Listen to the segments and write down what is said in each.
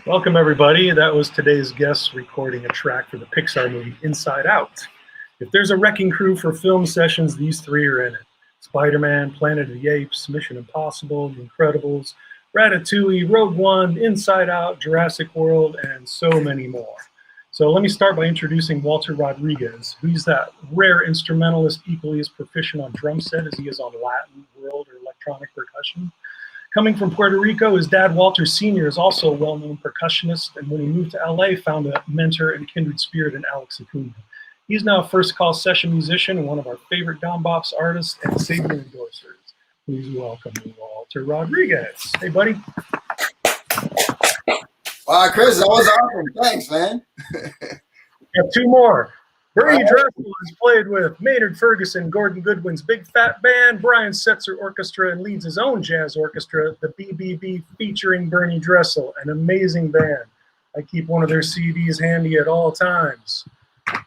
Welcome, everybody. That was today's guest recording a track for the Pixar movie Inside Out. If there's a wrecking crew for film sessions, these three are in it. Spider-Man, Planet of the Apes, Mission Impossible, The Incredibles, Ratatouille, Rogue One, Inside Out, Jurassic World, and so many more. So let me start by introducing Walter Rodriguez. He's that rare instrumentalist equally as proficient on drum set as he is on Latin, world, or electronic percussion. Coming from Puerto Rico, his dad, Walter Sr., is also a well-known percussionist, and when he moved to LA, found a mentor and kindred spirit in Alex Acuna. He's now a first-call session musician and one of our favorite Dom Bops artists and Savior endorsers. Please welcome Walter Rodriguez. Hey, buddy. Wow, Chris, that was awesome. Thanks, man. We have two more. Bernie Dresel has played with Maynard Ferguson, Gordon Goodwin's Big Fat Band, Brian Setzer Orchestra, and leads his own jazz orchestra, the BBB, featuring Bernie Dresel, an amazing band. I keep one of their CDs handy at all times.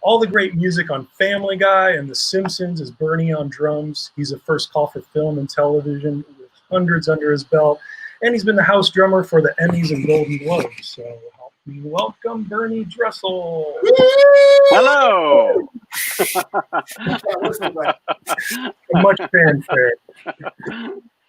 All the great music on Family Guy and The Simpsons is Bernie on drums. He's a first call for film and television with hundreds under his belt, and he's been the house drummer for the Emmys and Golden Globes. So help me welcome Bernie Dresel. Hello. Much fanfare.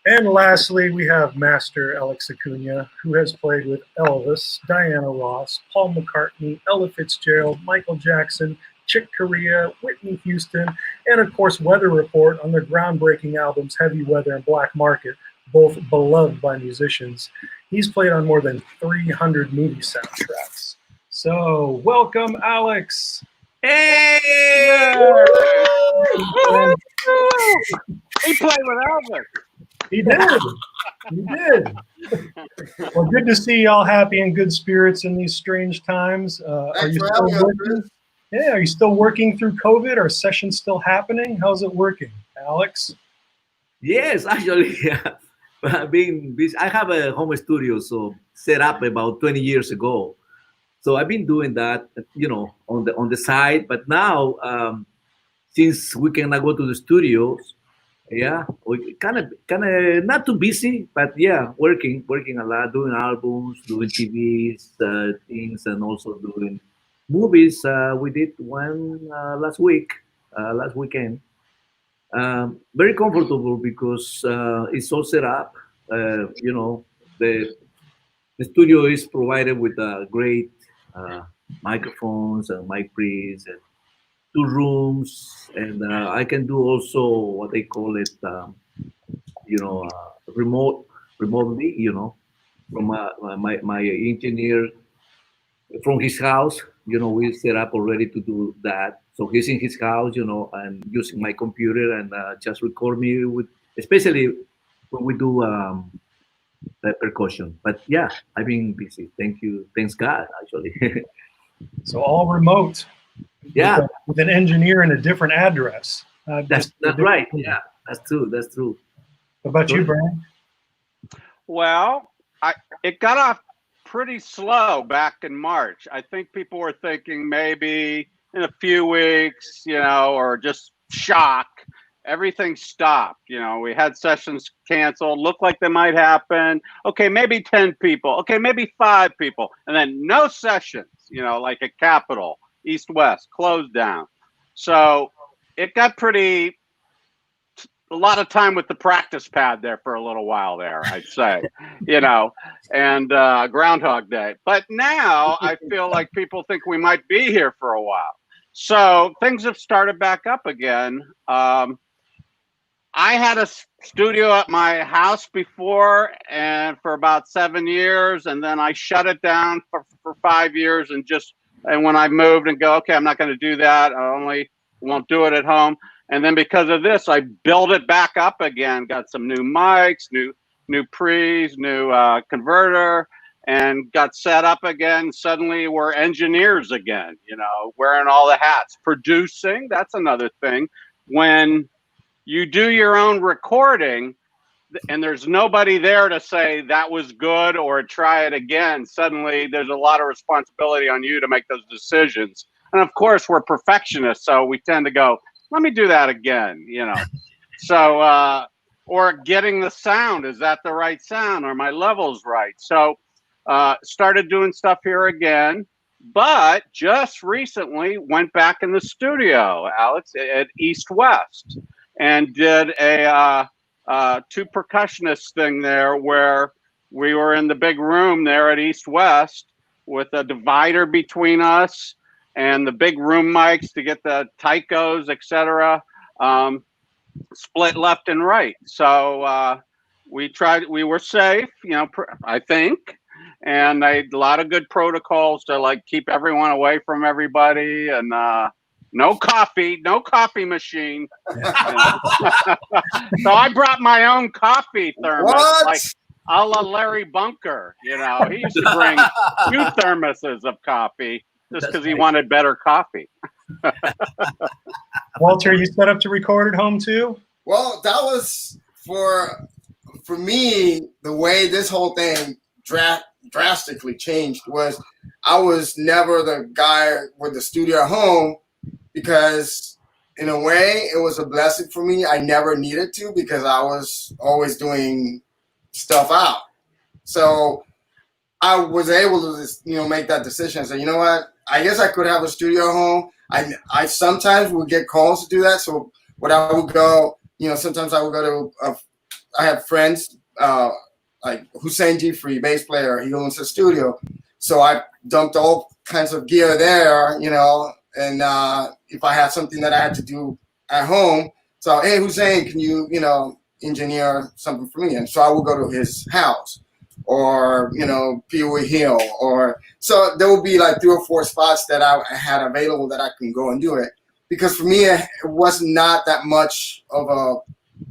And lastly, we have Master Alex Acuna, who has played with Elvis, Diana Ross, Paul McCartney, Ella Fitzgerald, Michael Jackson, Chick Corea, Whitney Houston, and of course Weather Report on their groundbreaking albums Heavy Weather and Black Market, both beloved by musicians. He's played on more than 300 movie soundtracks. So welcome, Alex. Hey! He played with Elvis. He did. He did. Well, good to see y'all happy and good spirits in these strange times. Are you still working? Yeah, are you still working through COVID? Are sessions still happening? How's it working, Alex? Yes, actually, I've been busy. I have a home studio, so set up about 20 years ago. So I've been doing that, on the side. But now, since we cannot go to the studios, yeah, we kind of not too busy, but yeah, working a lot, doing albums, doing TVs, things, and also doing movies. We did one last weekend. Very comfortable because it's all set up. The studio is provided with great microphones and mic pre's and 2 rooms, and I can do also what they call it, remotely, from my engineer from his house. We set up already to do that. So he's in his house, and using my computer and just record me with, especially when we do the percussion. But yeah, I've been busy. Thank you. Thanks God, actually. So all remote. Yeah. With an engineer and a different address. That's right. Yeah, that's true. What about you, Brian? Well, it got off pretty slow back in March. I think people were thinking maybe in a few weeks, or just shock. Everything stopped. We had sessions canceled. Looked like they might happen. Okay, maybe 10 people. Okay, maybe 5 people. And then no sessions, like at Capitol, East West, closed down. So it got a lot of time with the practice pad there for a little while there, I'd say, and Groundhog Day. But now I feel like people think we might be here for a while. So things have started back up again. I had a studio at my house before, and for about 7 years, and then I shut it down for 5 years, and when I moved and go, okay, I'm not going to do that. I won't do it at home. And then because of this, I built it back up again, got some new mics, new pre's, new converter, and got set up again. Suddenly we're engineers again, wearing all the hats. Producing, that's another thing. When you do your own recording and there's nobody there to say that was good or try it again, suddenly there's a lot of responsibility on you to make those decisions. And of course, we're perfectionists, so we tend to go, let me do that again, So, or getting the sound, is that the right sound? Are my levels right? So started doing stuff here again, but just recently went back in the studio, Alex, at East West, and did a two percussionist thing there where we were in the big room there at East West with a divider between us and the big room mics to get the taikos, etc. Split left and right. So we were safe, I think. And a lot of good protocols to like keep everyone away from everybody, and no coffee machine. So I brought my own coffee thermos, like a la Larry Bunker. He used to bring 2 thermoses of coffee just because he wanted better coffee. Walter, you set up to record at home too? Well, that was for me, the way this whole thing drastically changed was I was never the guy with the studio at home, because in a way it was a blessing for me. I never needed to, because I was always doing stuff out. So I was able to just, make that decision and say, you know what, I guess I could have a studio at home. I sometimes would get calls to do that. So what I would go, sometimes I would go to, I have friends, like Hussein Jifri, bass player, he owns a studio. So I dumped all kinds of gear there, and if I had something that I had to do at home, so, hey, Hussein, can you, engineer something for me? And so I would go to his house, or, Peewee Hill, or, so there would be like 3 or 4 spots that I had available that I can go and do it. Because for me, it was not that much of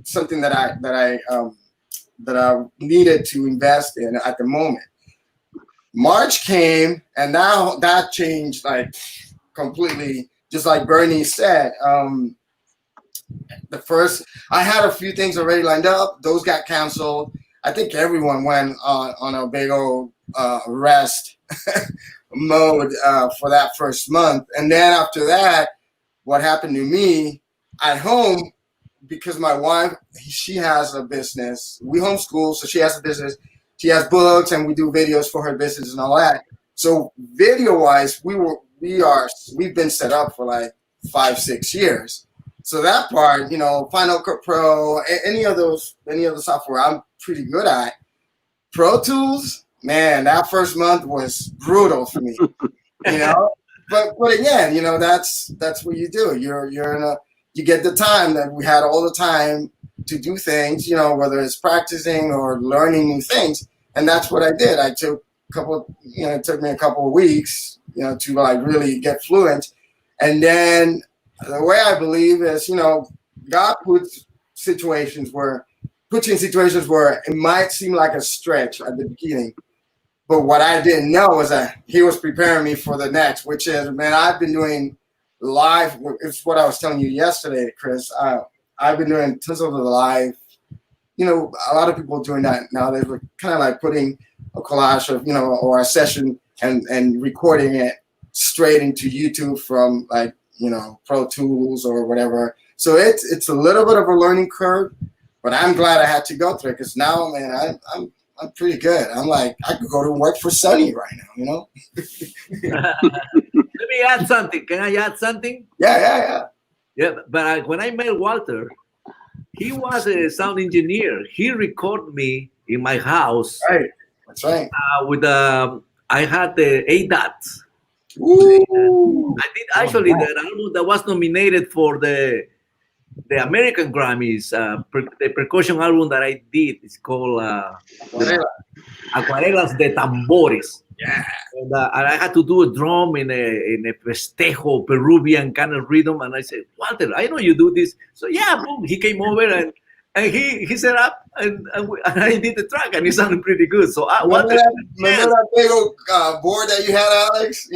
something that I needed to invest in at the moment. March came, and now that changed like completely. Just like Bernie said, I had a few things already lined up. Those got canceled. I think everyone went on a big old rest mode for that first month. And then after that, what happened to me at home, because my wife, she has a business. We homeschool, so she has a business. She has books, and we do videos for her business and all that. So video-wise, we've been set up for like 5-6 years. So that part, Final Cut Pro, any of the software I'm pretty good at. Pro Tools, man, that first month was brutal for me. But again, that's what you do. You get the time that we had all the time to do things, whether it's practicing or learning new things. And that's what I did. It took me a couple of weeks, to like really get fluent. And then the way I believe is, God puts you in situations where it might seem like a stretch at the beginning. But what I didn't know was that he was preparing me for the next, which is, man, I've been doing live. It's what I was telling you yesterday, Chris. I've been doing tons of the live. A lot of people are doing that now. They're kind of like putting a collage of, or a session and recording it straight into YouTube from like, Pro Tools or whatever. So it's a little bit of a learning curve, but I'm glad I had to go through it, because now, man, I'm pretty good. I'm like, I could go to work for Sony right now, Let me add something. Can I add something? Yeah. Yeah, but when I met Walter, he was a sound engineer. He recorded me in my house. Right. That's right. With I had the 8 dots. Ooh. I did actually the album that was nominated for the American Grammys. The percussion album that I did is called Acuarelas de Tambores. Yeah. And I had to do a drum in a festejo Peruvian kind of rhythm, and I said, Walter, I know you do this. So yeah, boom. He came over and he set up, and I did the track, and it sounded pretty good. So remember that big old board that you had, Alex?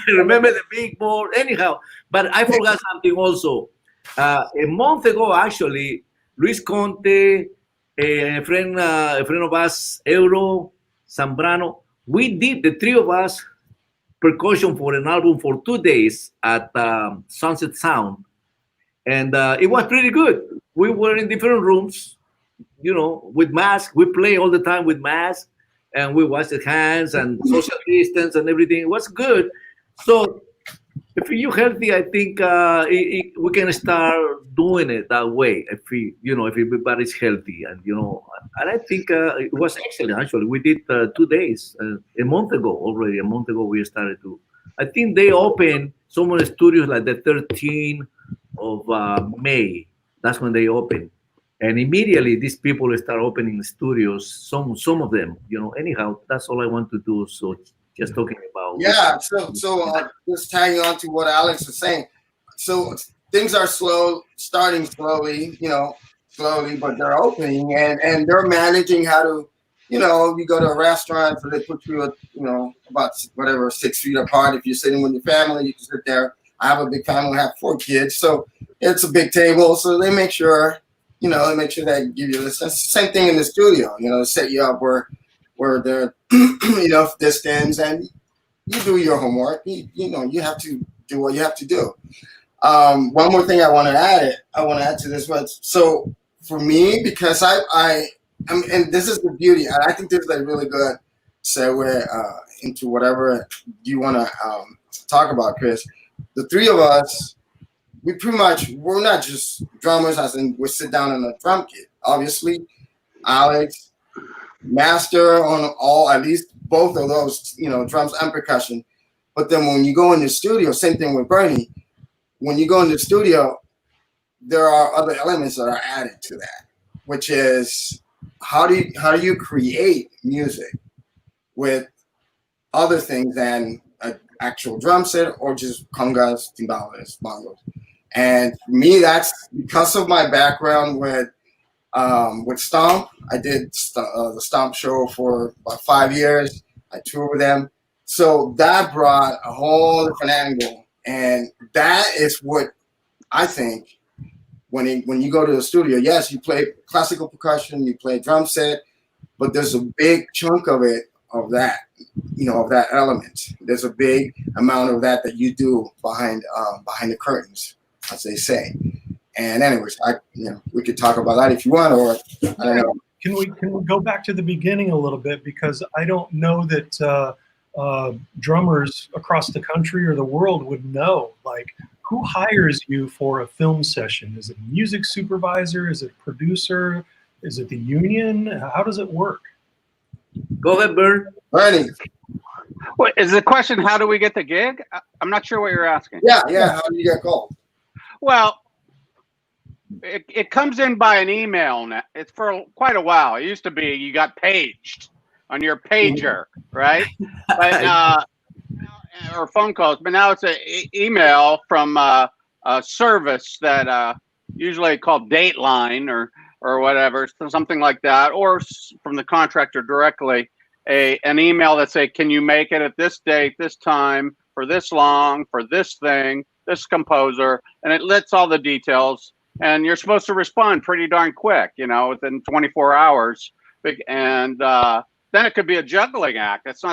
Remember the big board. Anyhow, but I forgot something also. A month ago, actually, Luis Conte, a friend of us, Euro Zambrano, we did, the 3 of us, percussion for an album for 2 days at Sunset Sound. And it was pretty good. We were in different rooms, with masks. We play all the time with masks. and we washed the hands and social distance and everything. It was good. So if you're healthy, I think we can start doing it that way. If everybody's healthy, and I think it was excellent. Actually, we did 2 days a month ago already. A month ago, we started to. I think they opened some of the studios like the 13th of May. That's when they opened, and immediately these people start opening the studios. Some of them, Anyhow, that's all I want to do. So just talking about Just tagging on to what Alex was saying. So things are starting slowly, slowly, but they're opening and they're managing how to, you go to a restaurant, so they put you about 6 feet apart. If you're sitting with your family, you can sit there. I have a big family, I have 4 kids, so it's a big table. So they make sure, they give you this. That's the same thing in the studio, set you up where they're, distance, and you do your homework. You have to do what you have to do. One more thing I want to add to this was, so for me, because and this is the beauty, and I think this is a really good segue into whatever you want to talk about, Chris. The 3 of us, we're not just drummers, as in we sit down in a drum kit. Obviously, Alex, master on at least both of those, drums and percussion. But then when you go in the studio, same thing with Bernie. When you go in the studio, there are other elements that are added to that, which is how do you create music with other things than an actual drum set or just congas, timbales, bongos. And for me, that's because of my background with Stomp. I did the Stomp show for about 5 years. I toured with them. So that brought a whole different angle. And that is what I think when you go to the studio, yes, you play classical percussion, you play drum set, but there's a big chunk of that element. There's a big amount of that you do behind the curtains, as they say. And anyways, we could talk about that if you want, or I don't know. Can we go back to the beginning a little bit, because I don't know that drummers across the country or the world would know, like, who hires you for a film session? Is it a music supervisor? Is it a producer? Is it the union? How does it work? Go ahead, Bernie. What is the question? How do we get the gig? I'm not sure what you're asking. Yeah. How do you get called? Well, it comes in by an email now. It's for quite a while. It used to be you got paged on your pager, right? But or phone calls. But now it's an email from a service that usually called Dateline or whatever, something like that, or from the contractor directly. An email that say, can you make it at this date, this time, for this long, for this thing, this composer, and it lists all the details. And you're supposed to respond pretty darn quick, within 24 hours. And then it could be a juggling act. It's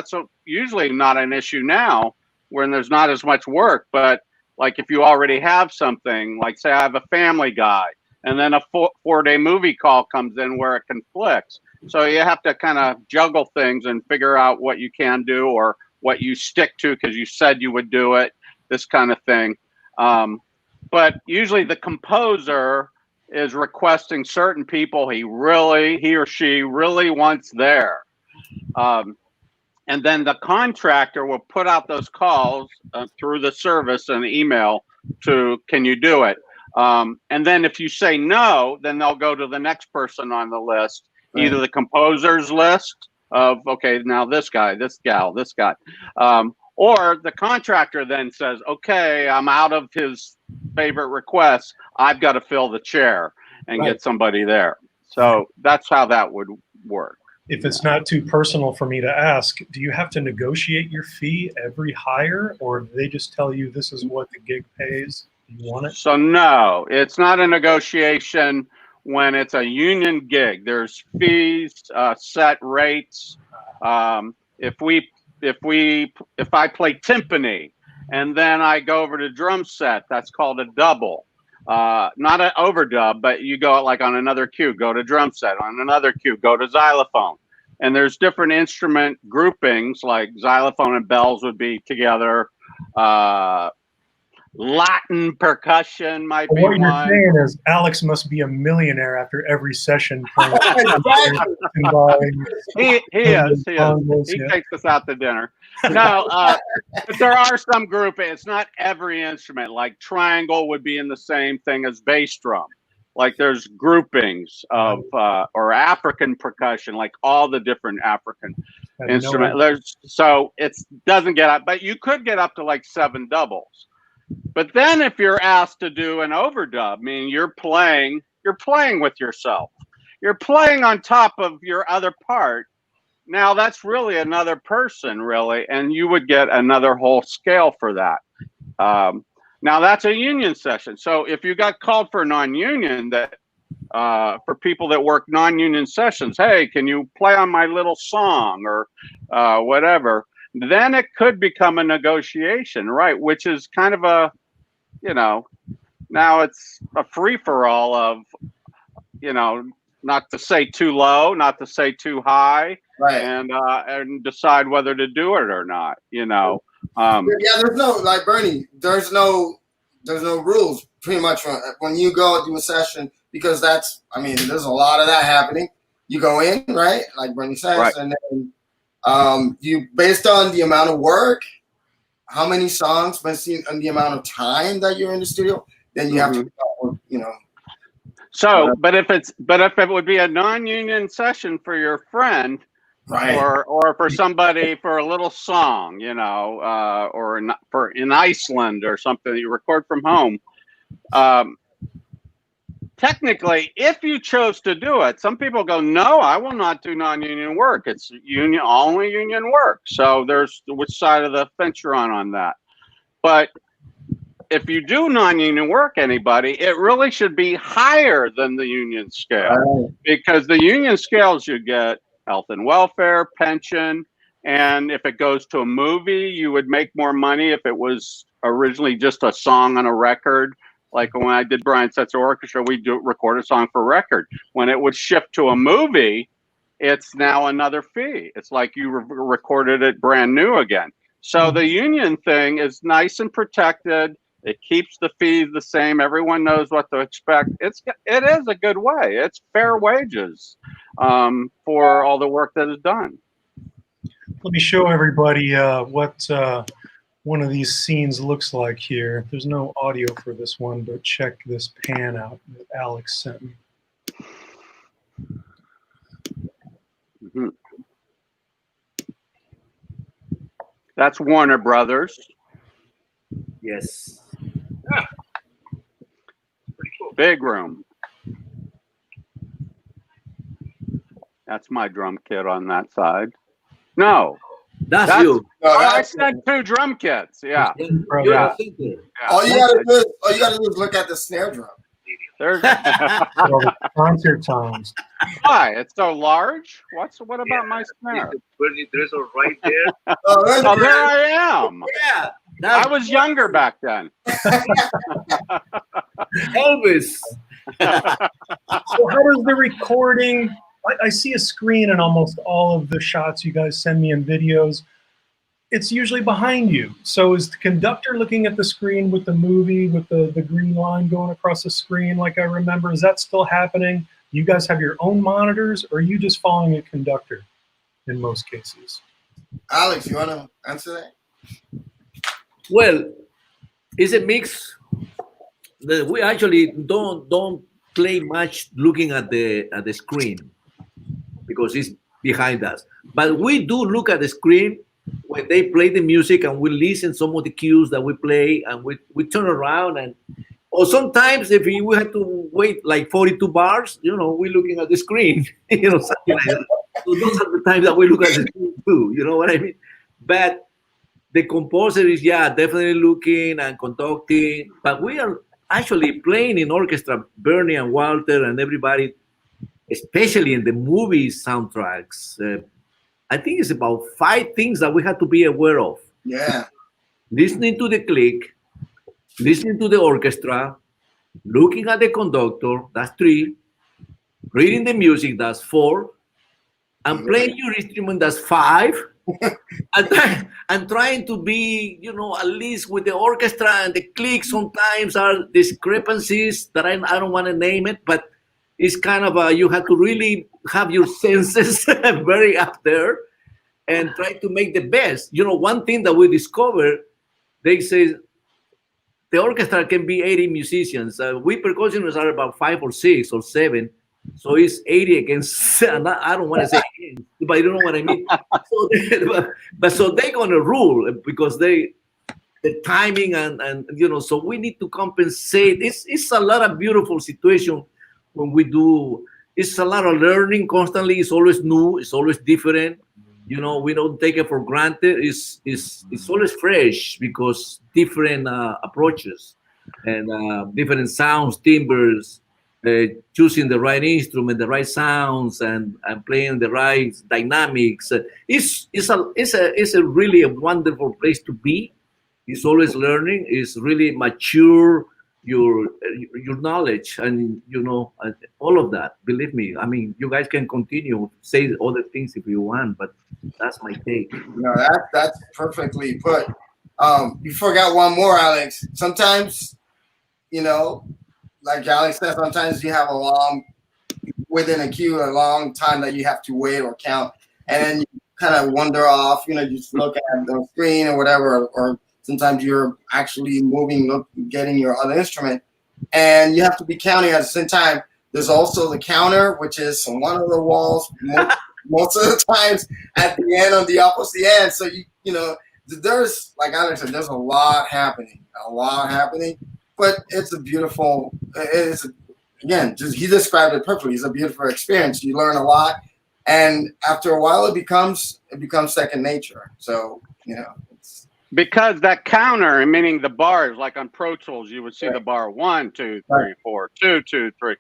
usually not an issue now when there's not as much work. But like if you already have something, like say I have a Family Guy, and then a 4-day movie call comes in where it conflicts. So you have to kind of juggle things and figure out what you can do or what you stick to because you said you would do it, this kind of thing. But usually the composer is requesting certain people he or she really wants there. And then the contractor will put out those calls through the service and email to, can you do it? And then if you say no, then they'll go to the next person on the list, right. Either the composer's list of, okay, now this guy, this gal, this guy. Or the contractor then says, okay, I'm out of his favorite requests. I've got to fill the chair and get somebody there. So that's how that would work. If it's not too personal for me to ask, do you have to negotiate your fee every hire, or do they just tell you this is what the gig pays? Do you want it? So no, it's not a negotiation when it's a union gig. There's fees, set rates. If I play timpani and then I go over to drum set, that's called a double. Not an overdub, but you go like on another cue, go to drum set, on another cue, go to xylophone. and there's different instrument groupings, like xylophone and bells would be together. Latin percussion might be What you're one. saying is Alex must be a millionaire after every session. Playing Exactly. He is. He takes us out to dinner. No, but there are some grouping. It's not every instrument. Like triangle would be in the same thing as bass drum. Like there's groupings of or African percussion, like all the different African instruments. So it doesn't get up, but you could get up to like 7 doubles. But then if you're asked to do an overdub, meaning you're playing with yourself. You're playing on top of your other part. Now that's really another person, really, and you would get another whole scale for that. Now that's a union session. So if you got called for non-union, that for people that work non-union sessions, hey, can you play on my little song or whatever? Then it could become a negotiation, right? Which is kind of a, now it's a free-for-all of, not to say too low, not to say too high, Right. and decide whether to do it or not. Yeah, there's no, like Bernie, there's no rules pretty much when you go do a session, because there's a lot of that happening. You go in, right, like Bernie says, right. And then you, based on the amount of work, how many songs, based on the amount of time that you're in the studio, then you have to, So, but if it would be a non-union session for your friend, right, or for somebody for a little song, or in Iceland or something that you record from home, technically, if you chose to do it, some people go, no, I will not do non-union work. It's only union work. So there's which side of the fence you're on that. But if you do non-union work, anybody, it really should be higher than the union scale, because the union scales you get health and welfare, pension, and if it goes to a movie, you would make more money if it was originally just a song on a record. Like when I did Brian Setzer Orchestra, we record a song for record. When it would shift to a movie, it's now another fee. It's like you recorded it brand new again. So the union thing is nice and protected. It keeps the fees the same. Everyone knows what to expect. It is a good way. It's fair wages for all the work that is done. Let me show everybody what one of these scenes looks like here. There's no audio for this one, but check this pan out that Alex sent me. Mm-hmm. That's Warner Brothers. Yes. Yeah. Pretty cool. Big room. That's my drum kit on that side. No. That's you. I said 2 drum kits. Yeah. Yeah. All you gotta do is look at the snare drum. There's concert times. Why? It's so large? What about my snare? Dresel right there. Oh, there I am. Yeah. I was younger back then. Elvis. So how does the recording? I see a screen in almost all of the shots you guys send me in videos. It's usually behind you. So is the conductor looking at the screen with the movie, with the green line going across the screen like I remember? Is that still happening? You guys have your own monitors, or are you just following a conductor in most cases? Alex, you want to answer that? Well, it's a mix. We actually don't play much looking at the screen because it's behind us. But we do look at the screen when they play the music, and we listen some of the cues that we play, and we turn around, or sometimes if we have to wait like 42 bars, we're looking at the screen, something like that. So those are the times that we look at the screen too, you know what I mean? But the composer is, definitely looking and conducting, but we are actually playing in orchestra, Bernie and Walter and everybody, especially in the movie soundtracks. I think it's about 5 things that we have to be aware of. Yeah. Listening to the click, listening to the orchestra, looking at the conductor, that's 3, reading the music, that's 4, and playing your instrument that's 5, and trying to be, at least with the orchestra, and the clicks sometimes are discrepancies that I don't want to name it, but it's kind of you have to really have your senses very up there and try to make the best. One thing that we discovered, they say the orchestra can be 80 musicians. We percussionists are about 5 or 6 or 7. So it's 80 against, I don't want to say against, but you know what I mean. So they're going to rule because the timing and so we need to compensate. It's a lot of beautiful situation when we do. It's a lot of learning constantly. It's always new. It's always different. We don't take it for granted. It's always fresh because different approaches and different sounds, timbres, choosing the right instrument, the right sounds, and playing the right dynamics. It's a really a wonderful place to be. It's always learning. It's really mature your knowledge and all of that. Believe me. I mean, you guys can continue say other things if you want, but that's my take. No, that's perfectly put. You forgot one more, Alex. Sometimes, like Alex said, sometimes you have within a cue, a long time that you have to wait or count. And then you kind of wander off, you just look at the screen or whatever, or sometimes you're actually moving, getting your other instrument. And you have to be counting at the same time. There's also the counter, which is on one of the walls most of the times at the end, on the opposite end. So, there's, like Alex said, there's a lot happening. But it's a beautiful, again, he described it perfectly. It's a beautiful experience. You learn a lot. And after a while, it becomes second nature. So, because that counter, meaning the bars, like on Pro Tools, you would see the bar 1, 2, 3, 4, 2, 2, 3.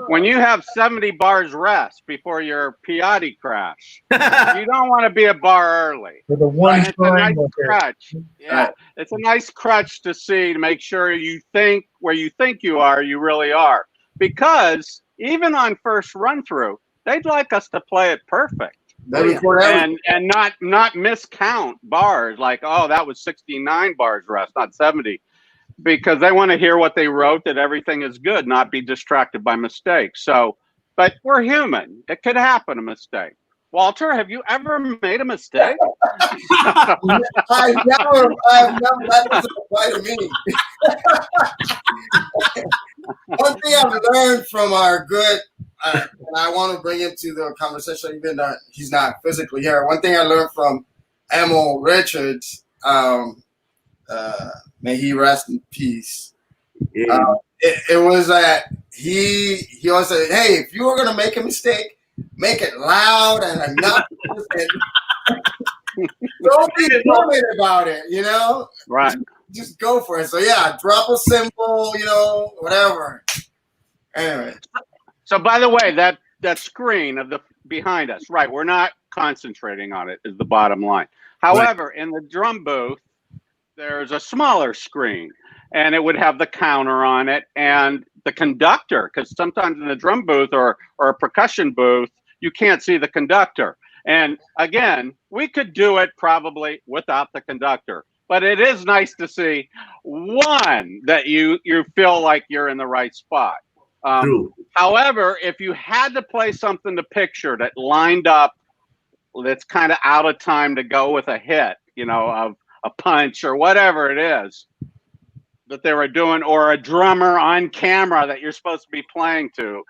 When you have 70 bars rest before your Piatti crash, you don't want to be a bar early. For the one it's a nice crutch. Yeah, it's a nice crutch to see, to make sure you think where you think you are, you really are. Because even on first run through, they'd like us to play it perfect. And not miscount bars like, oh, that was 69 bars rest, not 70, because they want to hear what they wrote, that everything is good, not be distracted by mistakes. So, but we're human. It could happen, a mistake. Walter, have you ever made a mistake? I've never, that doesn't apply to me. One thing I've learned from our good, and I want to bring him to the conversation, even though he's not physically here. One thing I learned from Emil Richards, may he rest in peace. Yeah. It was that he always said, "Hey, if you were gonna make a mistake, make it loud and enough. Don't be worried about it, Right. Just go for it." So yeah, drop a cymbal, whatever. Anyway. So by the way, that screen of the behind us, right? We're not concentrating on it. Is the bottom line. However, in the drum booth, there's a smaller screen, and it would have the counter on it and the conductor. Because sometimes in the drum booth or a percussion booth, you can't see the conductor. And again, we could do it probably without the conductor. But it is nice to see, one, that you feel like you're in the right spot. True. However, if you had to play something to picture that lined up, that's kind of out of time to go with a hit, of a punch or whatever it is that they were doing, or a drummer on camera that you're supposed to be playing to,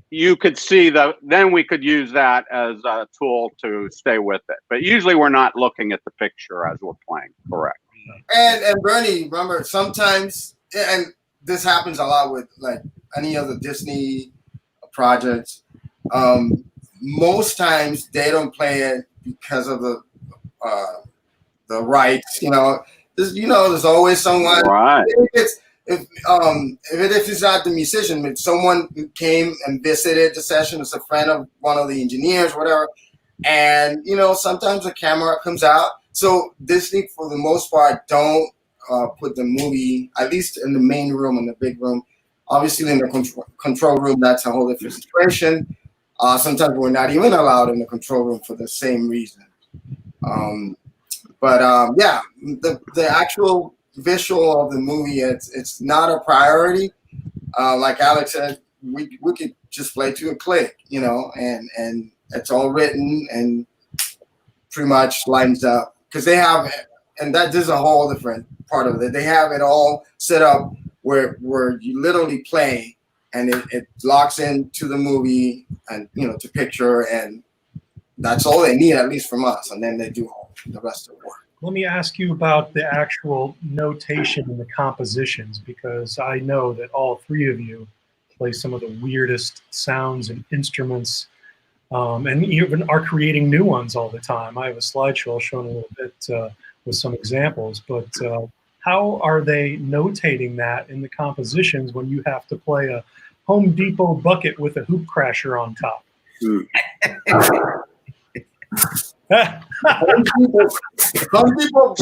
you could see then we could use that as a tool to stay with it. But usually we're not looking at the picture as we're playing, correct? And Bernie, remember, sometimes, and this happens a lot with like any of the Disney projects, most times they don't play it because of the rights. There's always someone. Right. If it's not the musician, if someone came and visited the session, it's a friend of one of the engineers, whatever, and sometimes the camera comes out. So Disney, for the most part, don't put the movie, at least in the main room, in the big room. Obviously, in the control room, that's a whole different situation. Sometimes we're not even allowed in the control room for the same reason. Yeah, the actual visual of the movie, it's not a priority. Like Alex said, we could just play to a click, you know, and it's all written and pretty much lines up because they have it, and that is a whole different part of it. They have it all set up where you literally play and it locks into the movie and, you know, to picture, and that's all they need, at least from us, and then they do all the rest of the work. Let me ask you about the actual notation in the compositions, because I know that all three of you play some of the weirdest sounds and instruments, and even are creating new ones all the time. I have a slideshow I'll show in a little bit with some examples, but how are they notating that in the compositions when you have to play a Home Depot bucket with a hoop crasher on top? Home Depot,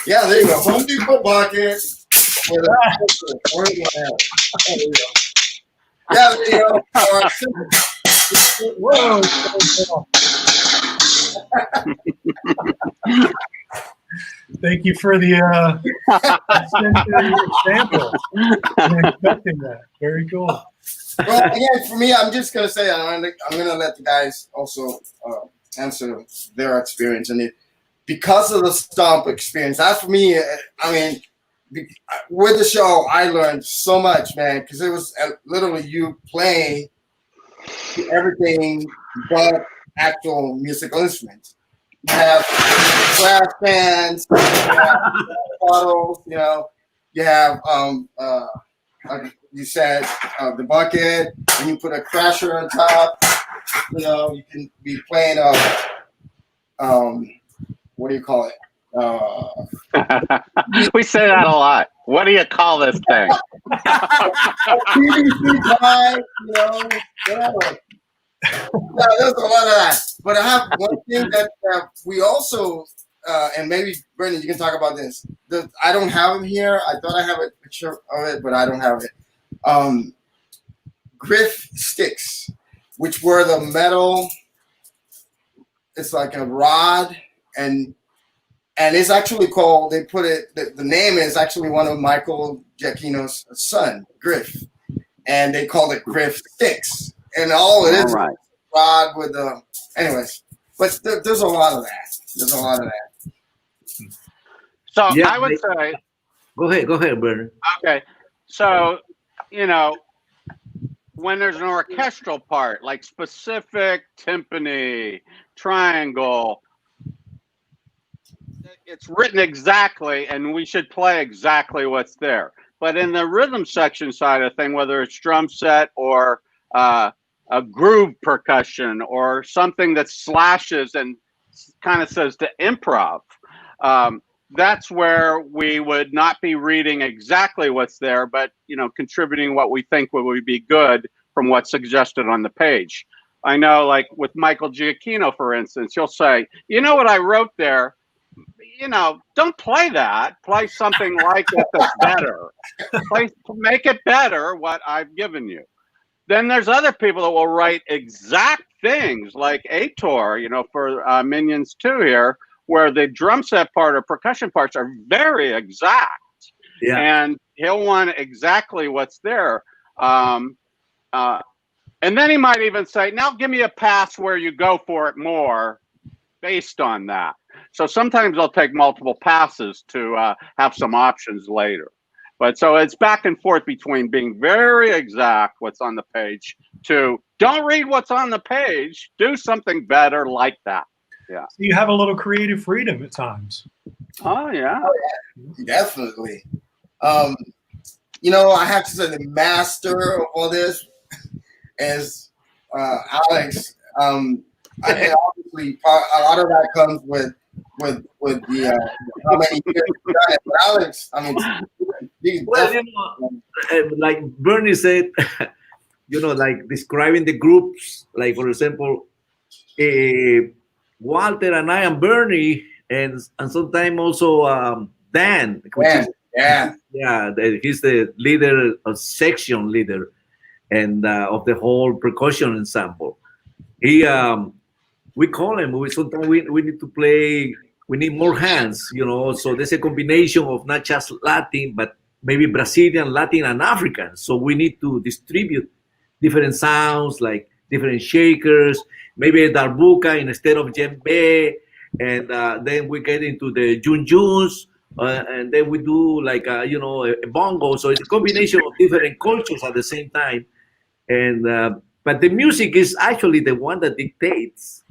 yeah, there you go. Home Depot bucket. With yeah, there you go. Whoa! Thank you for the example. I'm expecting that. Very cool. Well, again, for me, I'm just gonna say I'm gonna let the guys also answer their experience and it because of the stomp experience. That for me, I mean, with the show, I learned so much, man, because it was literally you playing everything but actual musical instruments. You have brass bands, you have bottles, you know, you have like you said, the bucket, and you put a crasher on top. You know, you can be playing what do you call it? We say that a lot. What do you call this thing? PVC pipe, you know, whatever. Yeah, there's a lot of that. But I have one thing that we also, and maybe Brendan, you can talk about this. I don't have them here. I thought I have a picture of it, but I don't have it. Griff sticks, which were the metal. It's like a rod, and it's actually called. They put it. The name is actually one of Michael Giacchino's son, Griff, and they called it Griff sticks. And all it is right. Rod with the. Anyways, but there's a lot of that. There's a lot of that. So yeah, I would say. Go ahead, Bernard. Okay, so you know, when there's an orchestral part, like specific timpani, triangle, it's written exactly, and we should play exactly what's there. But in the rhythm section side of thing, whether it's drum set or a groove percussion or something that slashes and kind of says to improv, that's where we would not be reading exactly what's there, but you know, contributing what we think would be good from what's suggested on the page. I know, like with Michael Giacchino, for instance, he'll say, "You know what I wrote there? You know, don't play that. Play something like that that's better. Make it better what I've given you." Then there's other people that will write exact things like Aitor, you know, for Minions 2 here, where the drum set part or percussion parts are very exact. Yeah. And he'll want exactly what's there. And then he might even say, now give me a pass where you go for it more based on that. So sometimes I'll take multiple passes to have some options later. But so it's back and forth between being very exact what's on the page to don't read what's on the page, do something better like that. Yeah. So you have a little creative freedom at times. Oh yeah. Definitely. You know, I have to say the master of all this is Alex. I mean, obviously, a lot of that comes with the how many years you've done it. But Alex, I mean, well, you know, like Bernie said, you know, like describing the groups, like for example, Walter and I and Bernie, and sometimes also Dan, which is, he's the leader, section leader, and of the whole percussion ensemble. he we call him. Sometimes we need to play. We need more hands, So there's a combination of not just Latin, but maybe Brazilian, Latin, and African. So we need to distribute different sounds, like different shakers, maybe a darbuka instead of djembe, and then we get into the junjuns, and then we do like a bongo. So it's a combination of different cultures at the same time, and but the music is actually the one that dictates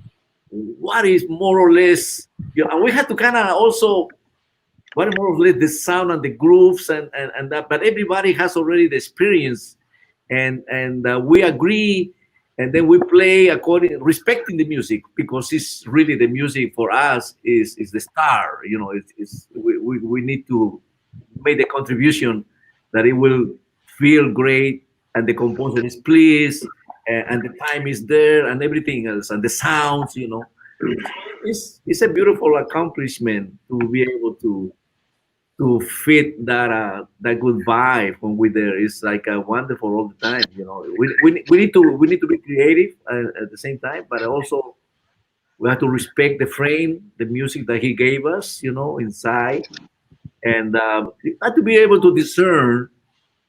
what is more or less, and we had to kind of also what is more or less the sound and the grooves and that, but everybody has already the experience, and we agree, and then we play according, respecting the music, because it's really the music for us is the star, we need to make the contribution that it will feel great, and the composer is pleased, and the time is there, and everything else, and the sounds, it's a beautiful accomplishment to be able to fit that good vibe when we're there. It's like wonderful all the time. We need to be creative at the same time, but also we have to respect the frame, the music that he gave us, inside, and you have to be able to discern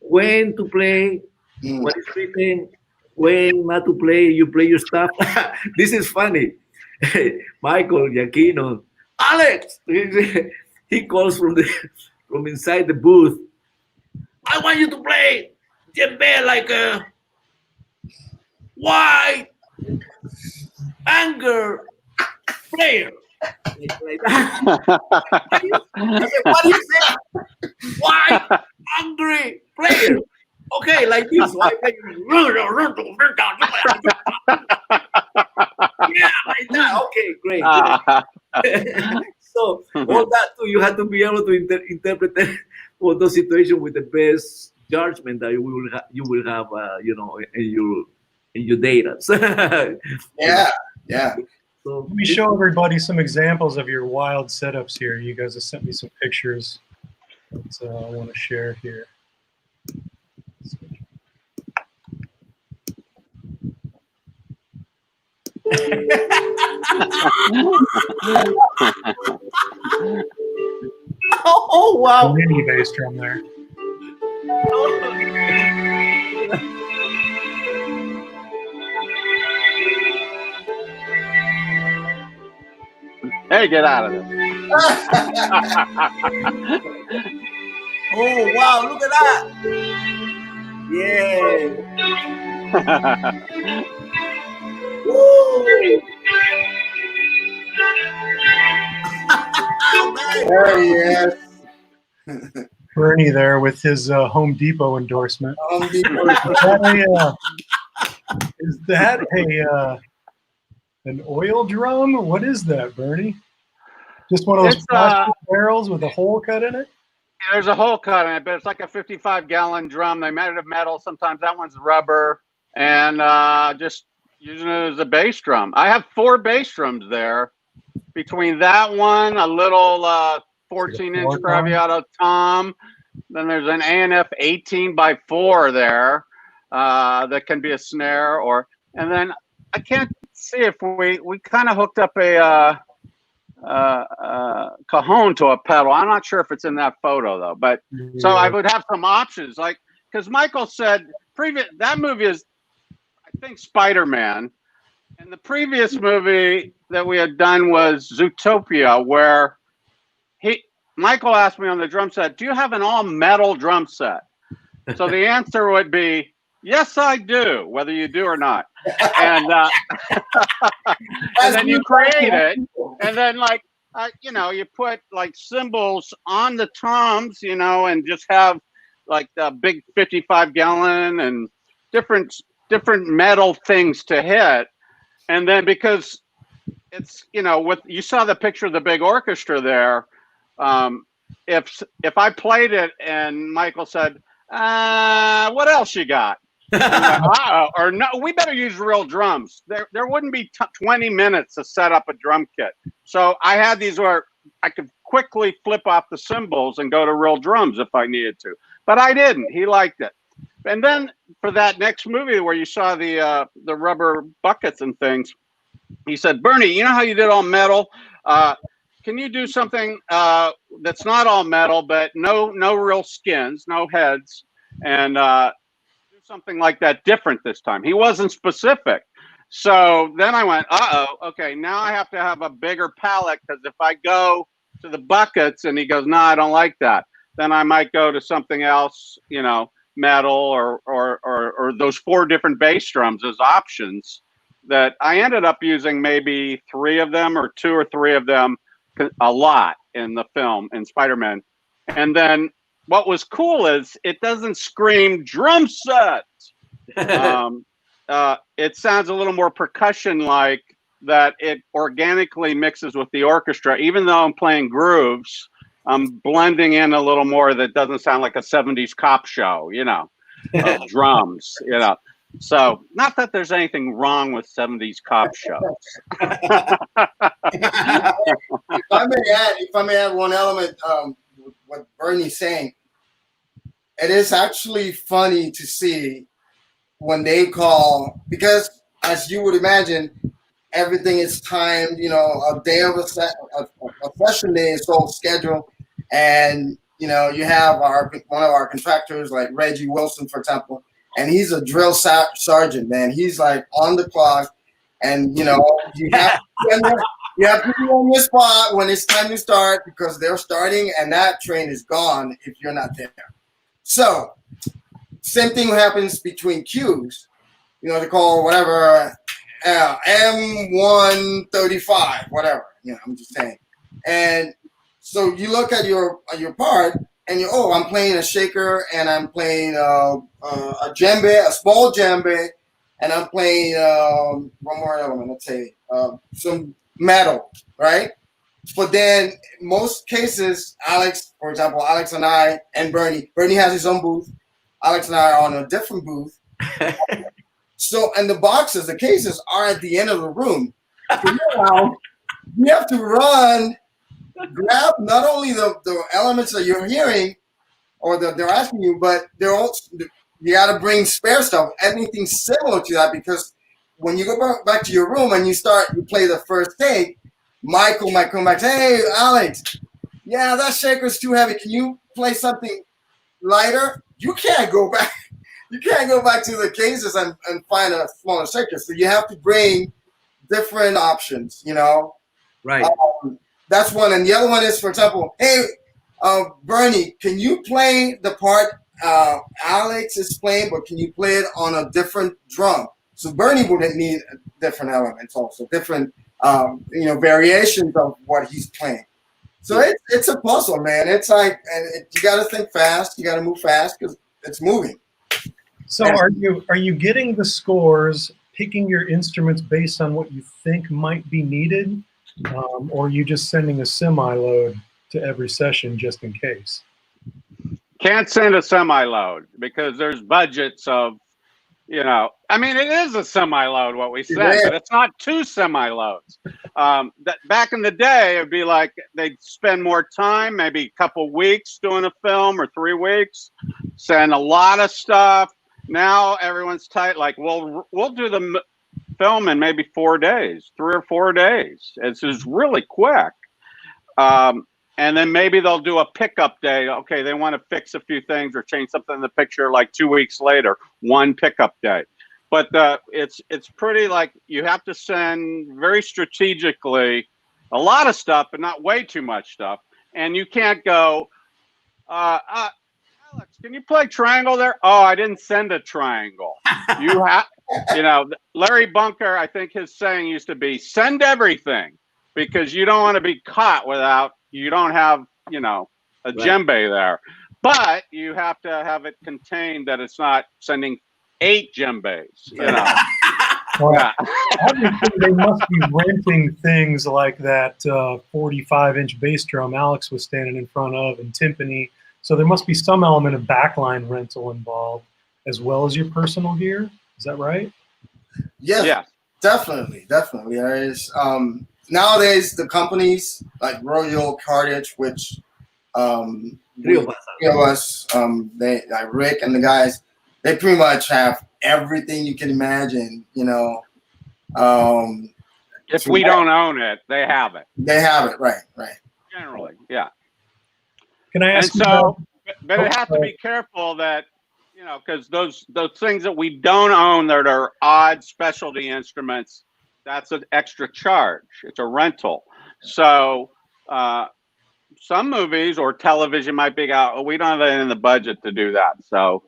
when to play, what is written, when not to play. You play your stuff. This is funny. Michael Giacchino, Alex, he calls from inside the booth. I want you to play djembe like a white anger player. Like that. I said, what do you say? White angry player. Okay, like this. Right? Yeah, like that. Okay, great. So all that too, you have to be able to interpret all those situations with the best judgment that you will have, in your data. Yeah. So Let me show everybody some examples of your wild setups here. You guys have sent me some pictures that I want to share here. Oh wow! Mini bass drum there. Hey, get out of it. Oh wow! Look at that! Yeah! Woo! There he is. Bernie there with his Home Depot endorsement. Home Depot. Is that an oil drum? What is that, Bernie? Just one of those It's, plastic barrels with a hole cut in it? There's a hole cut in it, but it's like a 55-gallon drum. They made it of metal. Sometimes that one's rubber, and just using it as a bass drum. I have 4 bass drums there. Between that one, a little 14-inch Traviata tom. Then there's an ANF 18x4 there that can be a snare, and then I can't see if we kind of hooked up a cajon to a pedal. I'm not sure if it's in that photo though, but so I would have some options, like, because Michael said that movie is, I think, Spider-Man, and the previous movie that we had done was Zootopia, where Michael asked me on the drum set, do you have an all metal drum set? So the answer would be, yes, I do, whether you do or not. And and then you create it, and then you put like cymbals on the toms, and just have like the big 55-gallon and different metal things to hit. And then because it's, you saw the picture of the big orchestra there. If I played it and Michael said, what else you got? Or no, we better use real drums. There wouldn't be 20 minutes to set up a drum kit. So I had these where I could quickly flip off the cymbals and go to real drums if I needed to. But I didn't. He liked it. And then for that next movie where you saw the rubber buckets and things, he said, Bernie, you know how you did all metal? Can you do something that's not all metal, but no real skins, no heads, and do something like that different this time? He wasn't specific. So then I went, okay, now I have to have a bigger palette, because if I go to the buckets and he goes, no, I don't like that, then I might go to something else, metal or those 4 different bass drums as options. That I ended up using maybe 3 of them or 2 or 3 of them a lot in the film in Spider-Man. And then what was cool is it doesn't scream drum set. It sounds a little more percussion-like, that it organically mixes with the orchestra. Even though I'm playing grooves, I'm blending in a little more that doesn't sound like a 70s cop show, of drums, So, not that there's anything wrong with 70s cop shows. If I may add one element, what Bernie's saying, it is actually funny to see when they call, because as you would imagine, everything is timed. A day of a session day is so scheduled, and you have one of our contractors like Reggie Wilson, for example, and he's a drill sergeant, man. He's like on the clock, and you have to be on your spot when it's time to start, because they're starting, and that train is gone if you're not there. So, same thing happens between cues. They call whatever M135, whatever. I'm just saying. And so you look at your part, and I'm playing a shaker, and I'm playing a djembe, a small djembe, and I'm playing one more element. Let's say some metal, right? But then most cases, Alex, for example, Alex and I and Bernie has his own booth. Alex and I are on a different booth. So, and the cases are at the end of the room. So now you have to grab not only the elements that you're hearing or that they're asking you, but you got to bring spare stuff, anything similar to that, because when you go back to your room and you play the first take, Michael might come back, hey, Alex, yeah, that shaker's too heavy. Can you play something lighter? You can't go back. You can't go back to the cases and find a smaller shaker. So you have to bring different options, Right. That's one. And the other one is, for example, hey, Bernie, can you play the part Alex is playing, but can you play it on a different drum? So Bernie wouldn't need different elements also, different variations of what he's playing. So it's a puzzle, man. It's like, you got to think fast. You got to move fast because it's moving. So are you getting the scores, picking your instruments based on what you think might be needed, or are you just sending a semi-load to every session just in case? Can't send a semi-load because there's budgets of, it is a semi-load what we send, but it's not 2 semi-loads. That back in the day, it'd be like they'd spend more time, maybe a couple weeks doing a film or 3 weeks, send a lot of stuff. Now everyone's tight. Like, we'll do the film in maybe 4 days, 3 or 4 days. It's just really quick. And then maybe they'll do a pickup day. Okay, they want to fix a few things or change something in the picture like 2 weeks later, one pickup day. But it's pretty, like, you have to send very strategically a lot of stuff, but not way too much stuff. And you can't go, Alex, can you play triangle there? Oh, I didn't send a triangle. You have, Larry Bunker, I think his saying used to be, send everything, because you don't want to be caught without, you don't have, a djembe there. But you have to have it contained that it's not sending 8 djembes, Well, Yeah. obviously they must be renting things like that 45-inch bass drum Alex was standing in front of, and timpani. So there must be some element of backline rental involved, as well as your personal gear. Is that right? Yes, Yeah. definitely. There is, nowadays, the companies like Royal Cartage, which three of us, Rick and the guys, they pretty much have everything you can imagine. If we don't own it, they have it. They have it, right. Generally, yeah. Can I And ask you so, but Oh, it has to be careful that, because those things that we don't own that are odd specialty instruments, that's an extra charge. It's a rental. So some movies or television might be out, oh, we don't have that in the budget to do that. So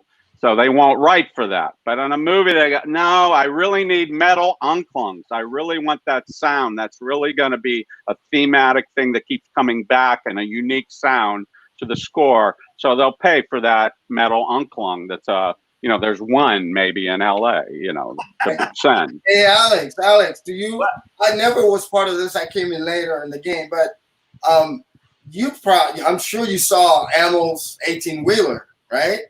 they won't write for that. But on a movie, they go, no, I really need metal unklungs. I really want that sound. That's really going to be a thematic thing that keeps coming back and a unique sound to the score. So they'll pay for that metal unklung. That's there's one maybe in LA, to send. Hey, Alex, I never was part of this. I came in later in the game, but I'm sure you saw Amel's 18-wheeler, right?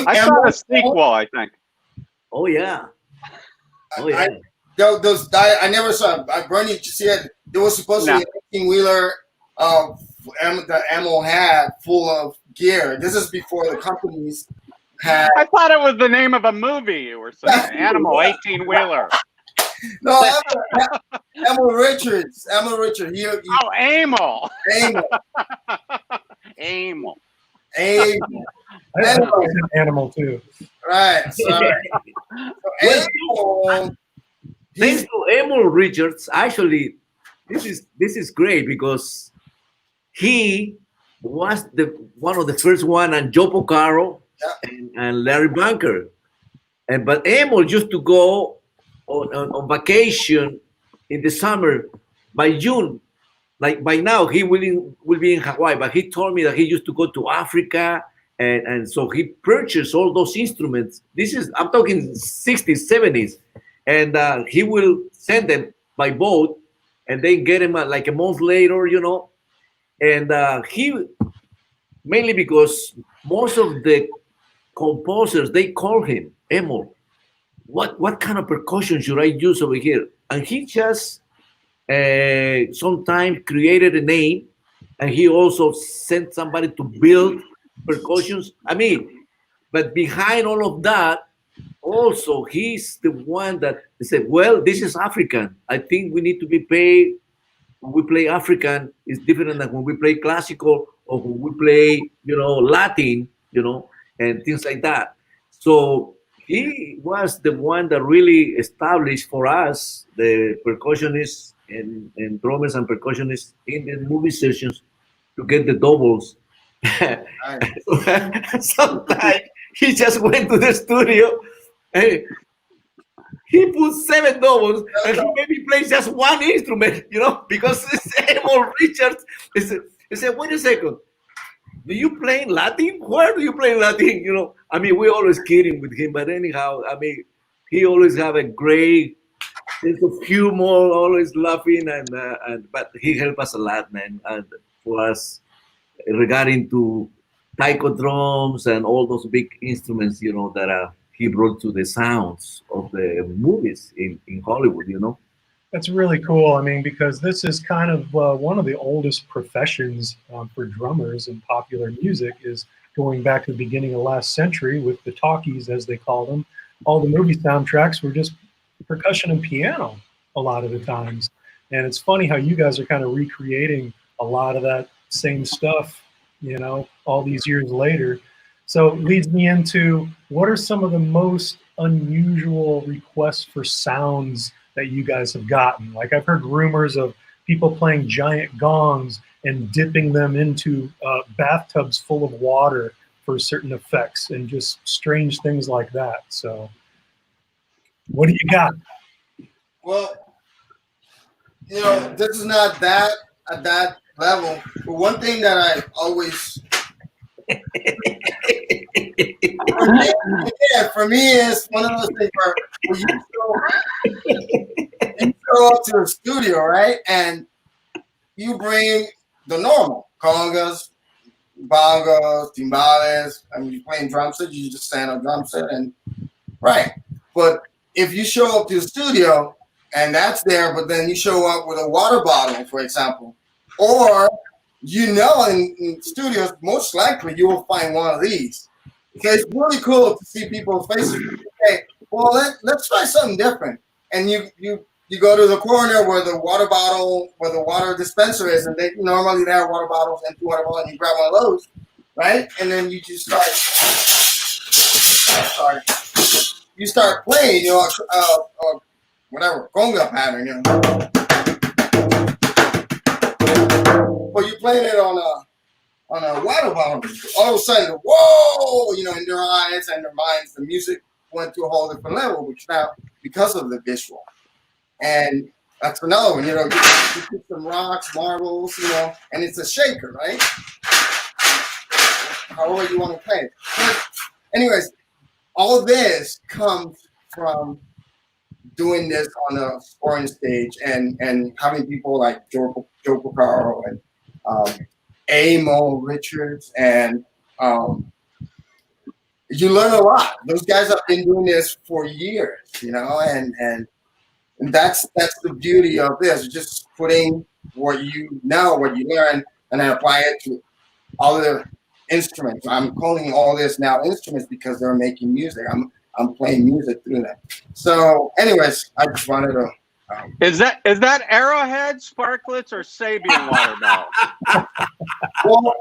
I saw a sequel, I think. Oh yeah. I never saw it. Bernie, did you see it? There was supposed to be an 18-wheeler that Amel had full of gear. This is before the companies had. I thought it was the name of a movie you were saying. Animal 18-wheeler. No, Amel Richards. Amel Richards. Oh, Amel. Amel. I thought it was an animal too. Right. So Amel. Thanks to Emil Richards, actually, this is great because he was one of the first one, and Joe Porcaro and Larry Bunker, but Emil used to go on vacation in the summer. By June, like by now, he will be in Hawaii. But he told me that he used to go to Africa, and so he purchased all those instruments. I'm talking 60s, 70s. And he will send them by boat, and they get him like a month later, And he, mainly because most of the composers, they call him, Emil, what kind of percussion should I use over here? And he just sometimes created a name, and he also sent somebody to build percussions. But behind all of that, also, he's the one that said, well, this is African. I think we need to be paid. When we play African, it's different than when we play classical or when we play, Latin, and things like that. So he was the one that really established for us, the percussionists and drummers and percussionists in the movie sessions, to get the doubles. Sometimes he just went to the studio. Hey, he put 7 doubles and he maybe plays just one instrument, because Emil Richards he said, wait a second, do you play in Latin? Where do you play in Latin? We're always kidding with him, but anyhow, he always have a great sense of humor, always laughing, but he helped us a lot, man, and for us regarding to taiko drums and all those big instruments, that he brought to the sounds of the movies in Hollywood, That's really cool. Because this is kind of one of the oldest professions for drummers in popular music, is going back to the beginning of last century with the talkies, as they called them. All the movie soundtracks were just percussion and piano a lot of the times. And it's funny how you guys are kind of recreating a lot of that same stuff, all these years later. So it leads me into, what are some of the most unusual requests for sounds that you guys have gotten? Like, I've heard rumors of people playing giant gongs and dipping them into bathtubs full of water for certain effects, and just strange things like that. So what do you got? Well, this is not that at that level. But one thing that I always for me is one of those things where you show up to a studio, right? And you bring the normal congas, bongos, timbales. You're playing drum set, you just stand on drum set, and right. But if you show up to the studio and that's there, but then you show up with a water bottle, for example, or in studios, most likely you will find one of these. So it's really cool to see people's faces. Okay, well let's try something different. And you go to the corner where the water dispenser is, and they have water bottles, empty water bottle, and you grab one of those, right? And then you just start playing, whatever conga pattern, But you're playing it on a water bottle. All of a sudden, whoa! In their eyes and their minds, the music went to a whole different level, which now because of the visual. And that's another one, you put some rocks, marbles, and it's a shaker, right? However you want to play it. But anyways, all of this comes from doing this on a foreign stage and having people like Joe Porcaro and Amo Richards, and you learn a lot. Those guys have been doing this for years, and that's the beauty of this, just putting what you learn, and then apply it to all the instruments. I'm calling all this now instruments because they're making music. I'm playing music through them. So anyways, I just wanted to Is that Arrowhead, Sparklets, or Sabian water bottle? well,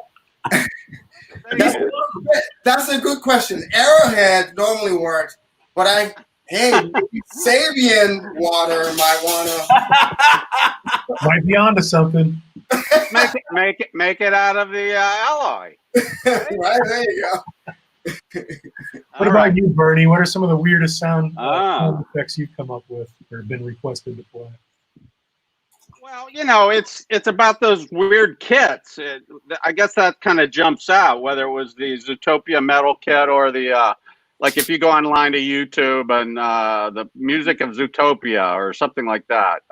that's a good question. Arrowhead normally works, but Sabian water might be onto something. make it out of the alloy. Right, there you go. What about you, Bernie? What are some of the weirdest sound effects you've come up with or been requested to play? Well, it's about those weird kits. I guess that kind of jumps out, whether it was the Zootopia metal kit or the like if you go online to YouTube and the music of Zootopia or something like that.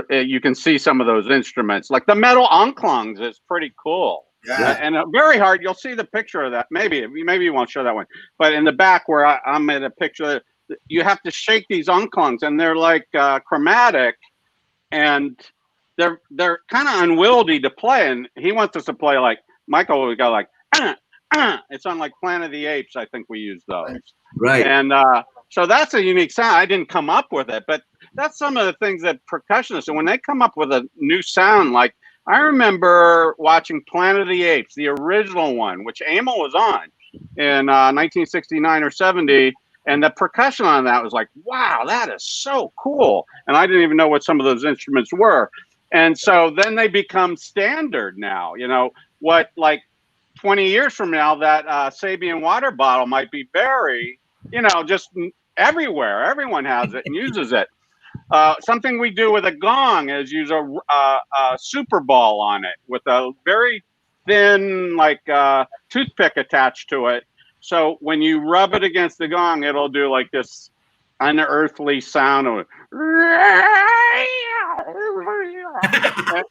You can see some of those instruments, like the metal onclungs is pretty cool. Yeah. And very hard. You'll see the picture of that. Maybe you won't show that one, but in the back where I'm in a picture, you have to shake these onclungs, and they're like chromatic, and they're kind of unwieldy to play. And he wants us to play like Michael would go like, it's on like Planet of the Apes. I think we use those. Right. And so that's a unique sound. I didn't come up with it, but that's some of the things that percussionists, and when they come up with a new sound, like I remember watching Planet of the Apes, the original one, which Amo was on in 1969 or 70. And the percussion on that was like, wow, that is so cool. And I didn't even know what some of those instruments were. And so then they become standard now, what, like 20 years from now, that Sabian water bottle might be buried, just everywhere. Everyone has it and uses it. Something we do with a gong is use a super ball on it with a very thin, like toothpick attached to it. So when you rub it against the gong, it'll do like this unearthly sound of Is that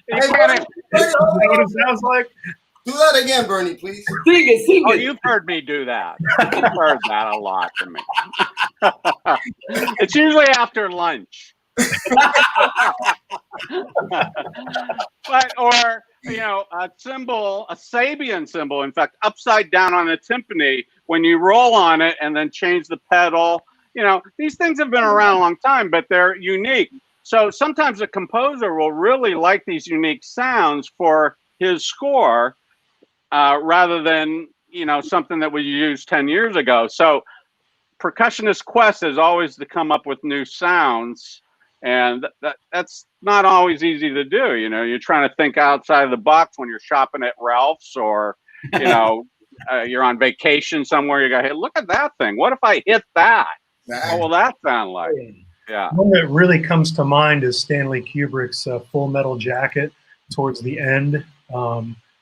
what it sounds like? Do that again, Bernie, please. Sing it. Oh, you've heard me do that. You've heard that a lot from me. It's usually after lunch. Or a cymbal, a Sabian cymbal, in fact, upside down on a timpani, when you roll on it and then change the pedal. These things have been around a long time, but they're unique. So sometimes a composer will really like these unique sounds for his score, rather than, something that was used 10 years ago. So percussionist quest is always to come up with new sounds. And that's not always easy to do. You're trying to think outside of the box when you're shopping at Ralph's, or, you're on vacation somewhere. You go, hey, look at that thing. What if I hit that? What will that sound like? Yeah. One that really comes to mind is Stanley Kubrick's Full Metal Jacket towards the end,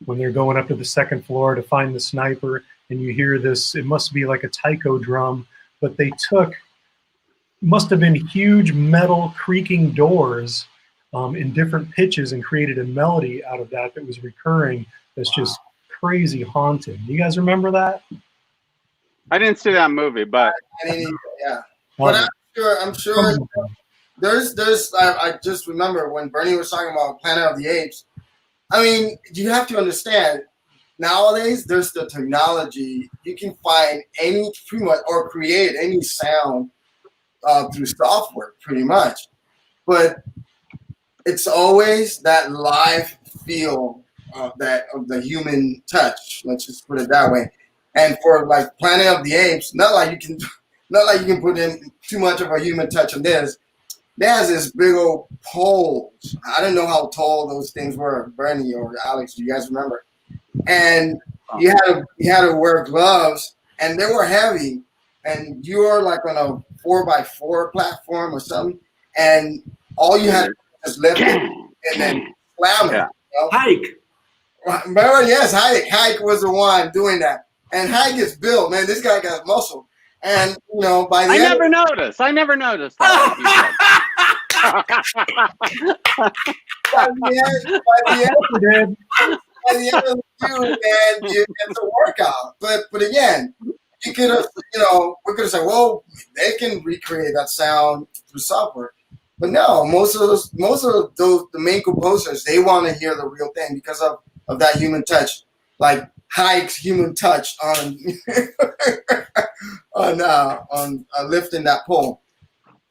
when they're going up to the second floor to find the sniper, and you hear this, it must be like a taiko drum, but they must have been huge metal creaking doors in different pitches and created a melody out of that was recurring. That's just crazy haunting. You guys remember that? I didn't see that movie, but yeah. But I'm sure there's I just remember when Bernie was talking about Planet of the Apes, I mean, you have to understand. Nowadays, there's the technology. You can find any pretty much or create any sound through software, pretty much. But it's always that live feel of the human touch. Let's just put it that way. And for like Planet of the Apes, not like you can put in too much of a human touch on this. There's this big old poles. I don't know how tall those things were, Bernie or Alex. Do you guys remember? And you had to wear gloves, and they were heavy. And you were like on a 4x4 platform or something, and all you had to do was lift it and then slam it. Yeah. You know? Hike. Remember? Yes, Hike was the one doing that. And Hike is built, man. This guy got muscle. And by the I end, never noticed. I never noticed that. by the end of the two, man, it's a workout. But again, you could have, we could have said, well, they can recreate that sound through software. But no, most of those, the main composers, they want to hear the real thing because of that human touch, like Hike's human touch on on lifting that pole.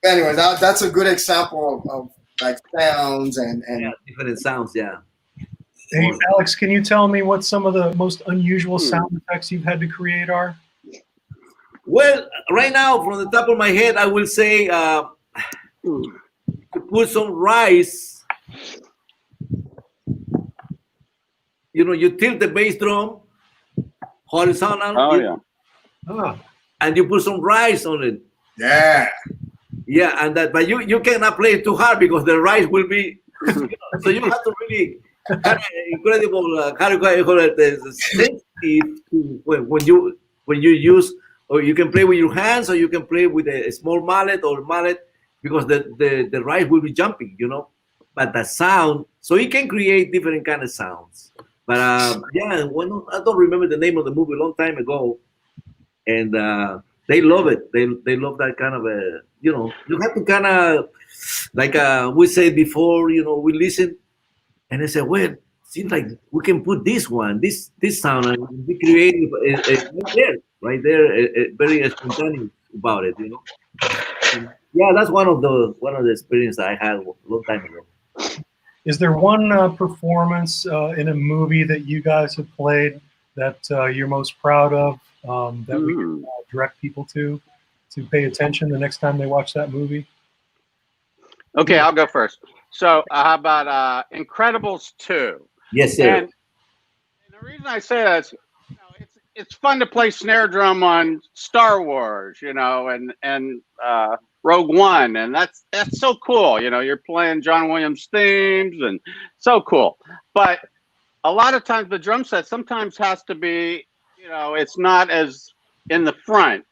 Anyway, that's a good example of like sounds and Yeah, different sounds. Yeah. Hey, Alex, can you tell me what some of the most unusual sound effects you've had to create are? Well, right now, from the top of my head, I will say to put some rice. You tilt the bass drum horizontal. Oh yeah. Ah, And you put some rice on it. yeah. Yeah, and that, but you cannot play it too hard because the rice will be. So you have to really kind of incredible. How do you call it? Sensitive to when you use, or you can play with your hands, or you can play with a small mallet because the rice will be jumping, But the sound, so you can create different kind of sounds. But yeah, I don't remember the name of the movie a long time ago, and they love it. They love that kind of a, you have to kind of, like we said before, we listen, and they say, well, seems like we can put this sound, and be creative right there, very spontaneous about it, And yeah, that's one of the experiences I had a long time ago. is there one performance in a movie that you guys have played that you're most proud of, that we can direct people to pay attention the next time they watch that movie? Okay, I'll go first. So how about Incredibles 2? Yes, sir. And the reason I say that is, it's fun to play snare drum on Star Wars, and Rogue One, and that's so cool. You're playing John Williams themes, and so cool. But a lot of times the drum set sometimes has to be, it's not as in the front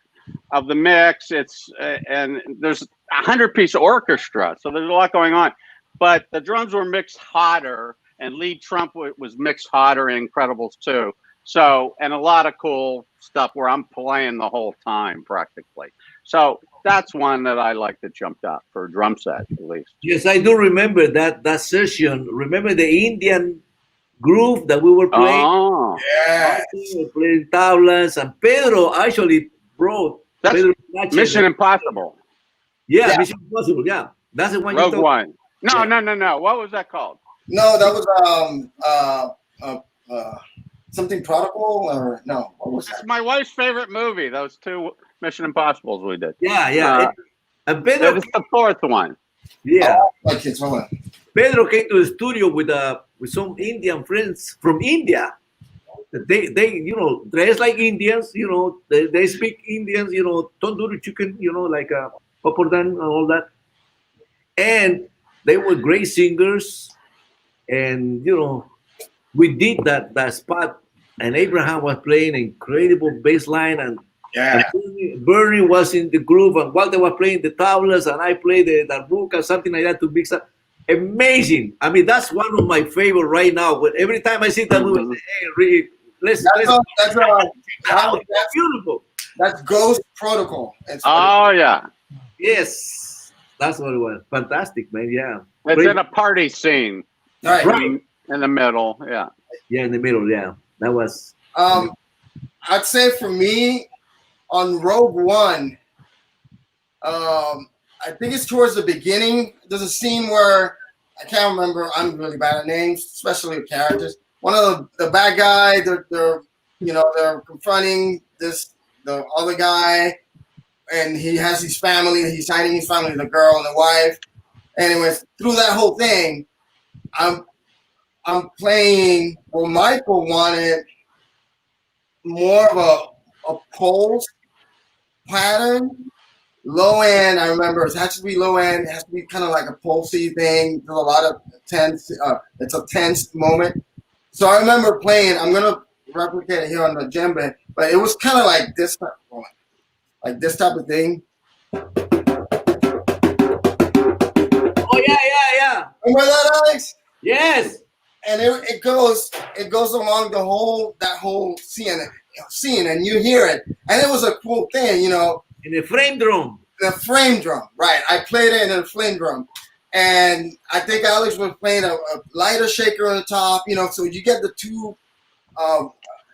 of the mix. It's and there's 100-piece orchestra, so there's a lot going on. But the drums were mixed hotter, and lead trumpet was mixed hotter in Incredibles 2. So, and a lot of cool stuff where I'm playing the whole time practically. So that's one that I like that jumped up for a drum set, at least. Yes, I do remember that session. Remember the Indian groove that we were playing? Oh, Yeah. We were playing tablas, and Pedro actually brought that's Pedro Mission Impossible. Yeah, Mission Impossible. Yeah, that's the one. Rogue you One. No, Yeah. no. What was that called? No, that was something prodigal or no? What was It's that? my wife's favorite movie. Those two Mission Impossibles we did. Yeah. And Pedro, It's the fourth one. yeah, Like it's hold on. Pedro came to the studio with some Indian friends from India. They dress like Indians. They speak Indians. Tandoori chicken. Like papadan and all that. And they were great singers. And we did that spot, and Abraham was playing incredible bass line, and Yeah. Bernie was in the groove, and Walter was playing the tablas, and I played the darbuka, something like that to mix up. Amazing. I mean, that's one of my favorite right now. But every time I see that movie, I say, hey, really, let's That's beautiful. That's Ghost Protocol. It's Oh yeah, Yes, that's what it was. Fantastic, man. Yeah. it's Great. in a party scene. all right. Right. In the middle, yeah. Yeah, in the middle. Yeah, that was. I'd say for me, on Rogue One, I think it's towards the beginning. There's a scene where I can't remember. I'm really bad at names, especially with characters. One of the bad guy, they're confronting the other guy, and he has his family. He's hiding his family, the girl and the wife. Anyways, through that whole thing, I'm playing. Well, Michael wanted more of a pulse pattern. Low end, I remember it has to be low end. It has to be kind of like a pulsy thing. There's a lot of tense. It's a tense moment. So I remember playing. I'm gonna replicate it here on the djembe, but it was kind of like this type of thing. Oh yeah. Remember that, Alex? Yes. And it goes along that whole scene, and you hear it, and it was a cool thing, In the frame drum. The frame drum, right? I played it in a flame drum, and I think Alex was playing a lighter shaker on the top, so you get the two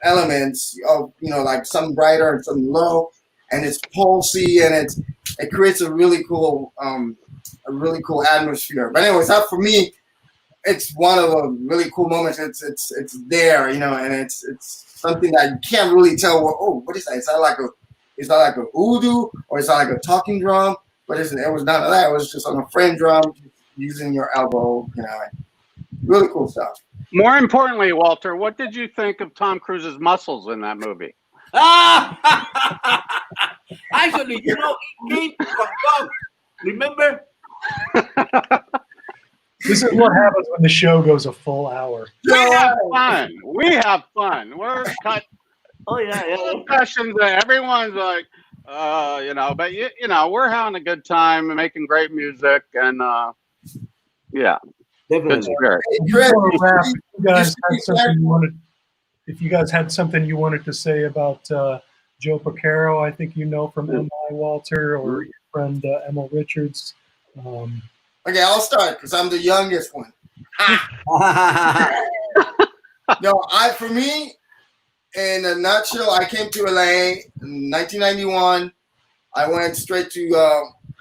elements of, like some brighter and some low, and it's pulsy, and it creates a really cool atmosphere. But anyways, that for me, it's one of the really cool moments. It's there, and it's something that you can't really tell. What is that? Is that like a udu, or is that like a talking drum? But it was none of that. It was just on a frame drum, using your elbow. Really cool stuff. More importantly, Walter, what did you think of Tom Cruise's muscles in that movie? Actually, it came from God. Remember? This is what happens when the show goes a full hour. We have fun. We're cut. Oh yeah. Questions. Everyone's like, but we're having a good time, making great music, and yeah, Definitely. good spirit. If you guys had something you wanted to say about Joe Porcaro, I think from MI, Walter, or your friend Emil Richards. Okay, I'll start because I'm the youngest one. For me, in a nutshell, I came to LA in 1991. I went straight to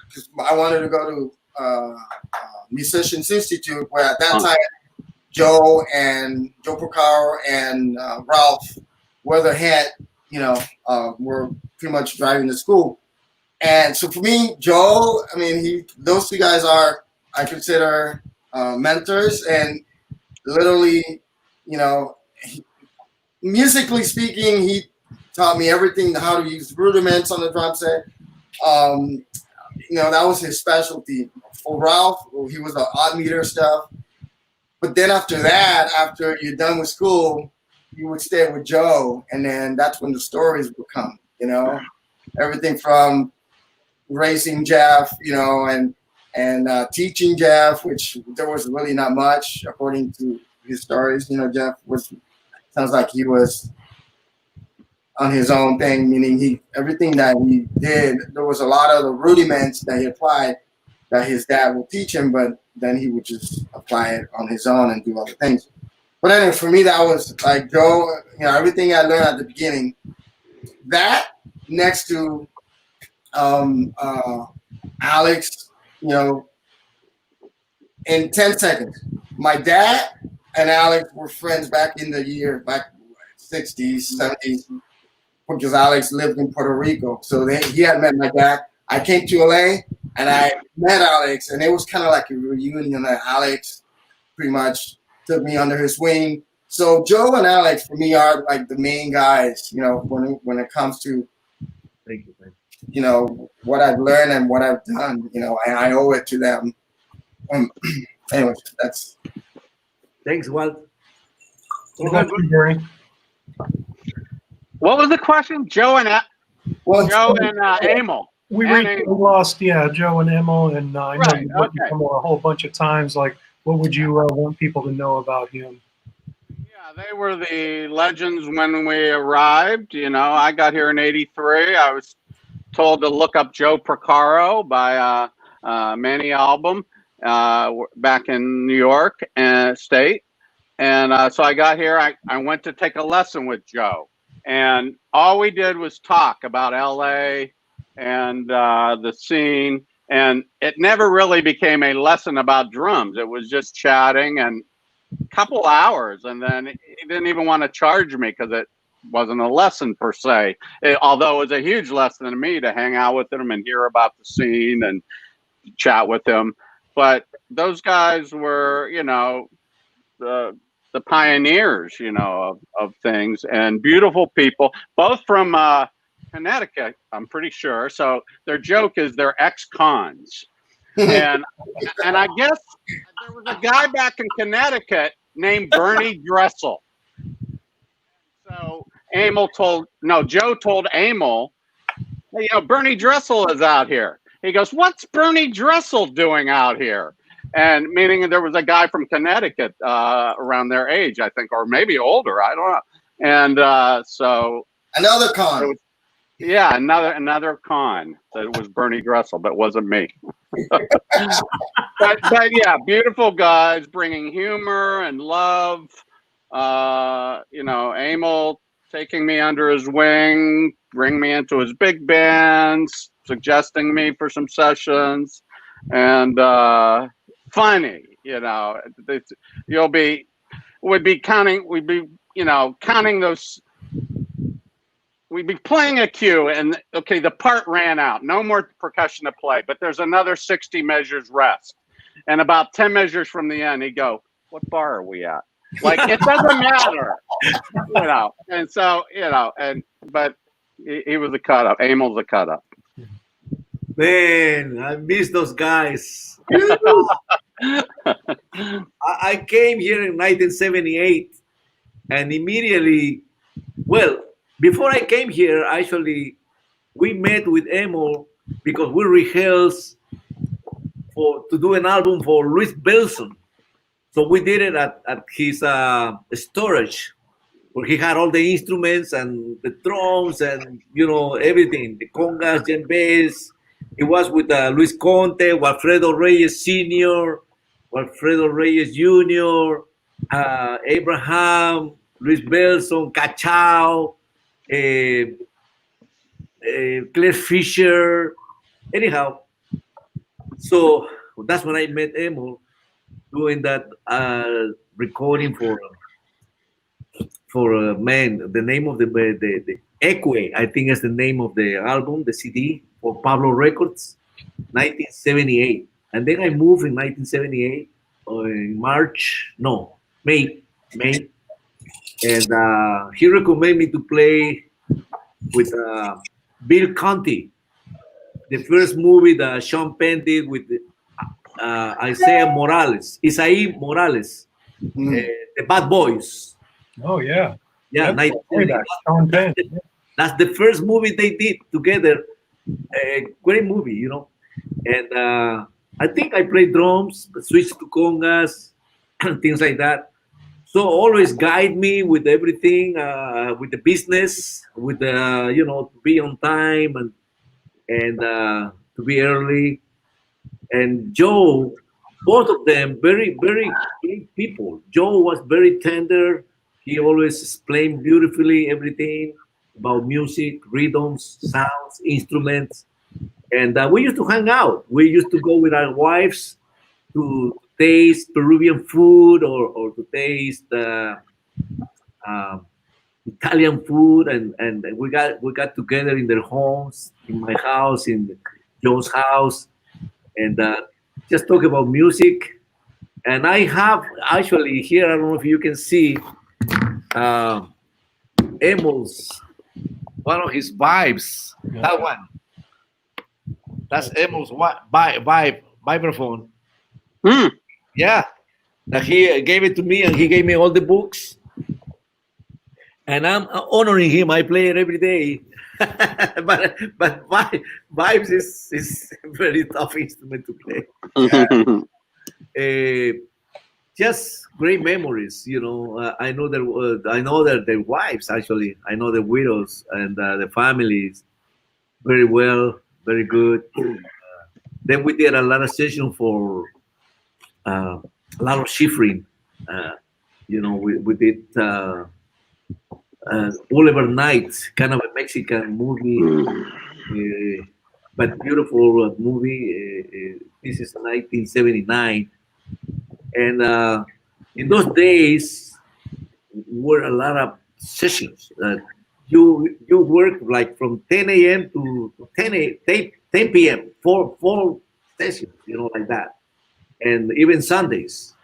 because I wanted to go to Musicians Institute, where at that time Joe Porcaro and Ralph were the head. Were pretty much driving the school. And so for me, Joe, those two guys I consider mentors, and literally, musically speaking, he taught me everything, how to use rudiments on the drum set. That was his specialty. For Ralph, he was the odd meter stuff. But then after that, after you're done with school, you would stay with Joe, and then that's when the stories would come, everything from racing Jeff, and teaching Jeff, which there was really not much according to his stories. Jeff sounds like he was on his own thing, meaning everything that he did, there was a lot of the rudiments that he applied that his dad would teach him, but then he would just apply it on his own and do other things. But anyway, for me, that was like Joe, everything I learned at the beginning. That next to Alex, in 10 seconds. My dad and Alex were friends back 60s, 70s, because Alex lived in Puerto Rico. So he had met my dad. I came to LA and I met Alex, and it was kind of like a reunion that Alex pretty much took me under his wing. So Joe and Alex for me are like the main guys, when it comes to what I've learned and what I've done, and I owe it to them. Anyway, that's. Thanks, Walt. What about you, Gary? What was the question? Joe and Emil. We lost, Joe and Emil, and I know you've worked with him a whole bunch of times. Like, what would you want people to know about him? Yeah, they were the legends when we arrived. I got here in '83. I was told to look up Joe Porcaro by Manny album back in New York State, And so I got here. I went to take a lesson with Joe, and all we did was talk about LA and the scene. And it never really became a lesson about drums. It was just chatting and a couple hours. And then he didn't even want to charge me because it wasn't a lesson per se. Although it was a huge lesson to me to hang out with him and hear about the scene and chat with him. But those guys were, the pioneers, of things, and beautiful people, both from Connecticut, I'm pretty sure. So their joke is they're ex-cons. and I guess there was a guy back in Connecticut named Bernie Dresel. So Joe told Emil, hey, Bernie Dresel is out here. He goes, what's Bernie Dresel doing out here? And meaning there was a guy from Connecticut around their age, I think, or maybe older. I don't know. And so another con. Another con. That was Bernie Dresel, but it wasn't me. but yeah, beautiful guys bringing humor and love. Emil taking me under his wing, bring me into his big bands, suggesting me for some sessions, and funny. We'd be counting those. We'd be playing a cue, and okay, the part ran out. No more percussion to play, but there's another 60 measures rest. And about 10 measures from the end, he'd go, what bar are we at? Like, it doesn't matter, And so, but he was a cut up. Emil's a cut up. Man, I miss those guys. I came here in 1978, and immediately, before I came here, actually, we met with Emil because we rehearsed to do an album for Luis Belson. So we did it at his storage, where he had all the instruments and the drums and everything, the congas, djembes. It was with Luis Conte, Walfredo Reyes Sr., Walfredo Reyes Jr., Abraham, Luis Belson, Cachao, Claire Fisher. Anyhow, so that's when I met Emil, doing that recording for the name of the Eque, I think is the name of the album, the CD for Pablo Records, 1978. And then I moved in 1978 in May. And he recommended me to play with Bill Conti, the first movie that Sean Penn did with Isaiah Morales, the Bad Boys. Oh, yeah. Yeah, Sean Penn. That's the first movie they did together. Great movie, And I think I played drums, switched to congas, things like that. So always guide me with everything, with the business, with the to be on time and to be early. And Joe, both of them, very, very great people. Joe was very tender. He always explained beautifully everything about music, rhythms, sounds, instruments. And we used to hang out. We used to go with our wives to taste Peruvian food or to taste Italian food. And we got together in their homes, in my house, in Joe's house, and just talk about music. And I have actually here, I don't know if you can see, Emil's, one of his vibes. Yeah. That one. That's Emil's vibraphone. Yeah. That he gave it to me, and he gave me all the books. And I'm honoring him. I play it every day. but vibes is a very tough instrument to play. Just great memories, I know that their wives, actually, I know the widows and the families very well, very good. Then we did a lot of sessions for a lot of shivering, We did Boulevard Nights, kind of a Mexican movie, but beautiful movie. This is 1979, and in those days were a lot of sessions. You work like from 10 a.m. to 10 p.m. Four sessions, like that, and even Sundays.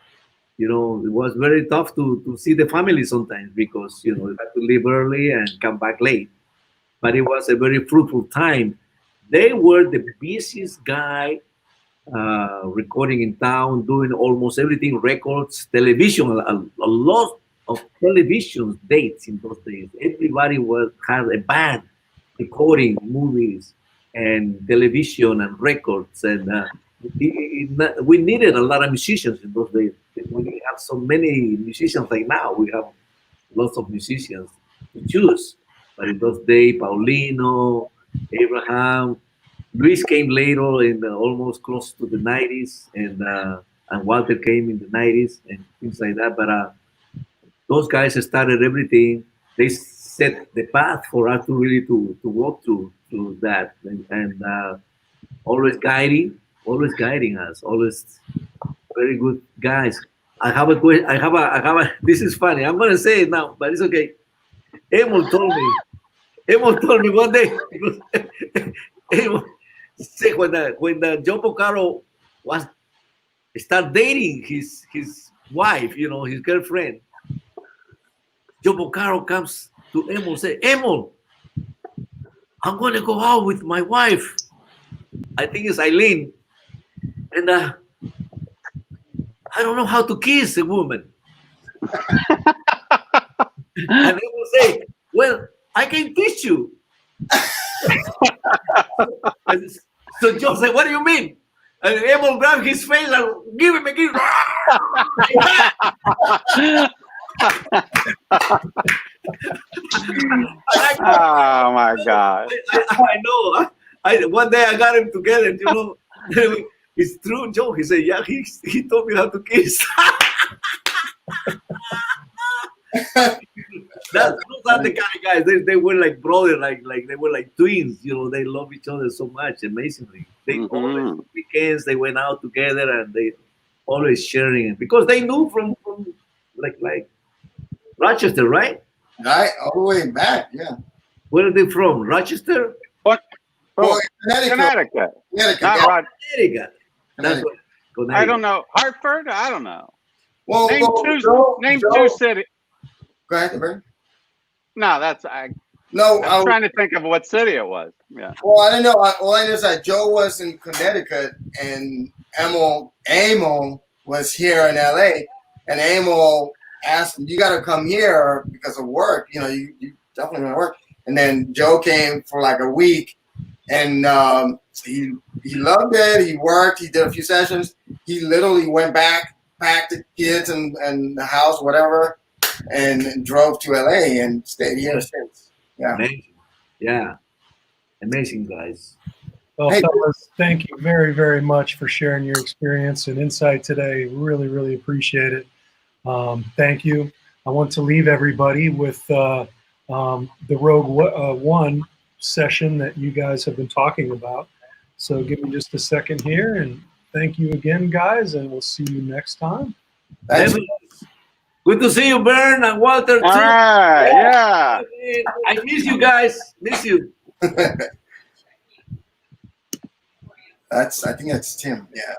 It was very tough to see the family sometimes because you had to leave early and come back late. But it was a very fruitful time. They were the busiest guy recording in town, doing almost everything, records, television, a lot of television dates in those days. Everybody had a band recording movies and television and records, and we needed a lot of musicians in those days. We didn't have so many musicians like now. We have lots of musicians to choose, but in those days, Paulino, Abraham, Luis came later in almost close to the 90s, and Walter came in the 90s and things like that. But those guys started everything. They set the path for us to really to walk through that, and always guiding us, always very good guys. I have a question. I have a. This is funny. I'm gonna say it now, but it's okay. Emil told me one day. Emil said when the Joe Porcaro was start dating his wife, his girlfriend. Joe Porcaro comes to Emil and say, Emil, I'm going to go out with my wife. I think it's Eileen. And I don't know how to kiss a woman. And Emil say, well, I can teach you. So Joe said, what do you mean? And Emil grabbed his face and give him a kiss. Oh my God! I know. One day I got him together. It's true, Joe. He said, "Yeah, he taught me how to kiss." Those are the kind of guys. They were like brothers, like they were like twins. They love each other so much, amazingly. They always weekends they went out together and they always sharing it because they knew from like Rochester, right? Right, all the way back, yeah. Where are they from? Rochester? What? Well, Connecticut. Connecticut. Not Yeah. Rod. Connecticut. That's what, Connecticut. I don't know. Hartford? I don't know. Well, Name Joe, two cities. Go ahead, Barry. No, No, I'm trying to think of what city it was. Yeah. well, I don't know. All I know is that Joe was in Connecticut and Emil was here in LA, and Emil asked him, "You got to come here because of work. You definitely want to work." And then Joe came for like a week, and he loved it. He worked. He did a few sessions. He literally went back to kids and the house, whatever, and drove to LA and stayed here since. Yeah. Amazing. Yeah. Amazing, guys. Well, Hey. fellas, thank you very, very much for sharing your experience and insight today. Really, really appreciate it. Thank you. I want to leave everybody with the Rogue One session that you guys have been talking about. So give me just a second here, and thank you again, guys, and we'll see you next time. Thanks. Good to see you, Bern and Walter, too. All right. Yeah. I miss you guys. Miss you. I think that's Tim. Yeah.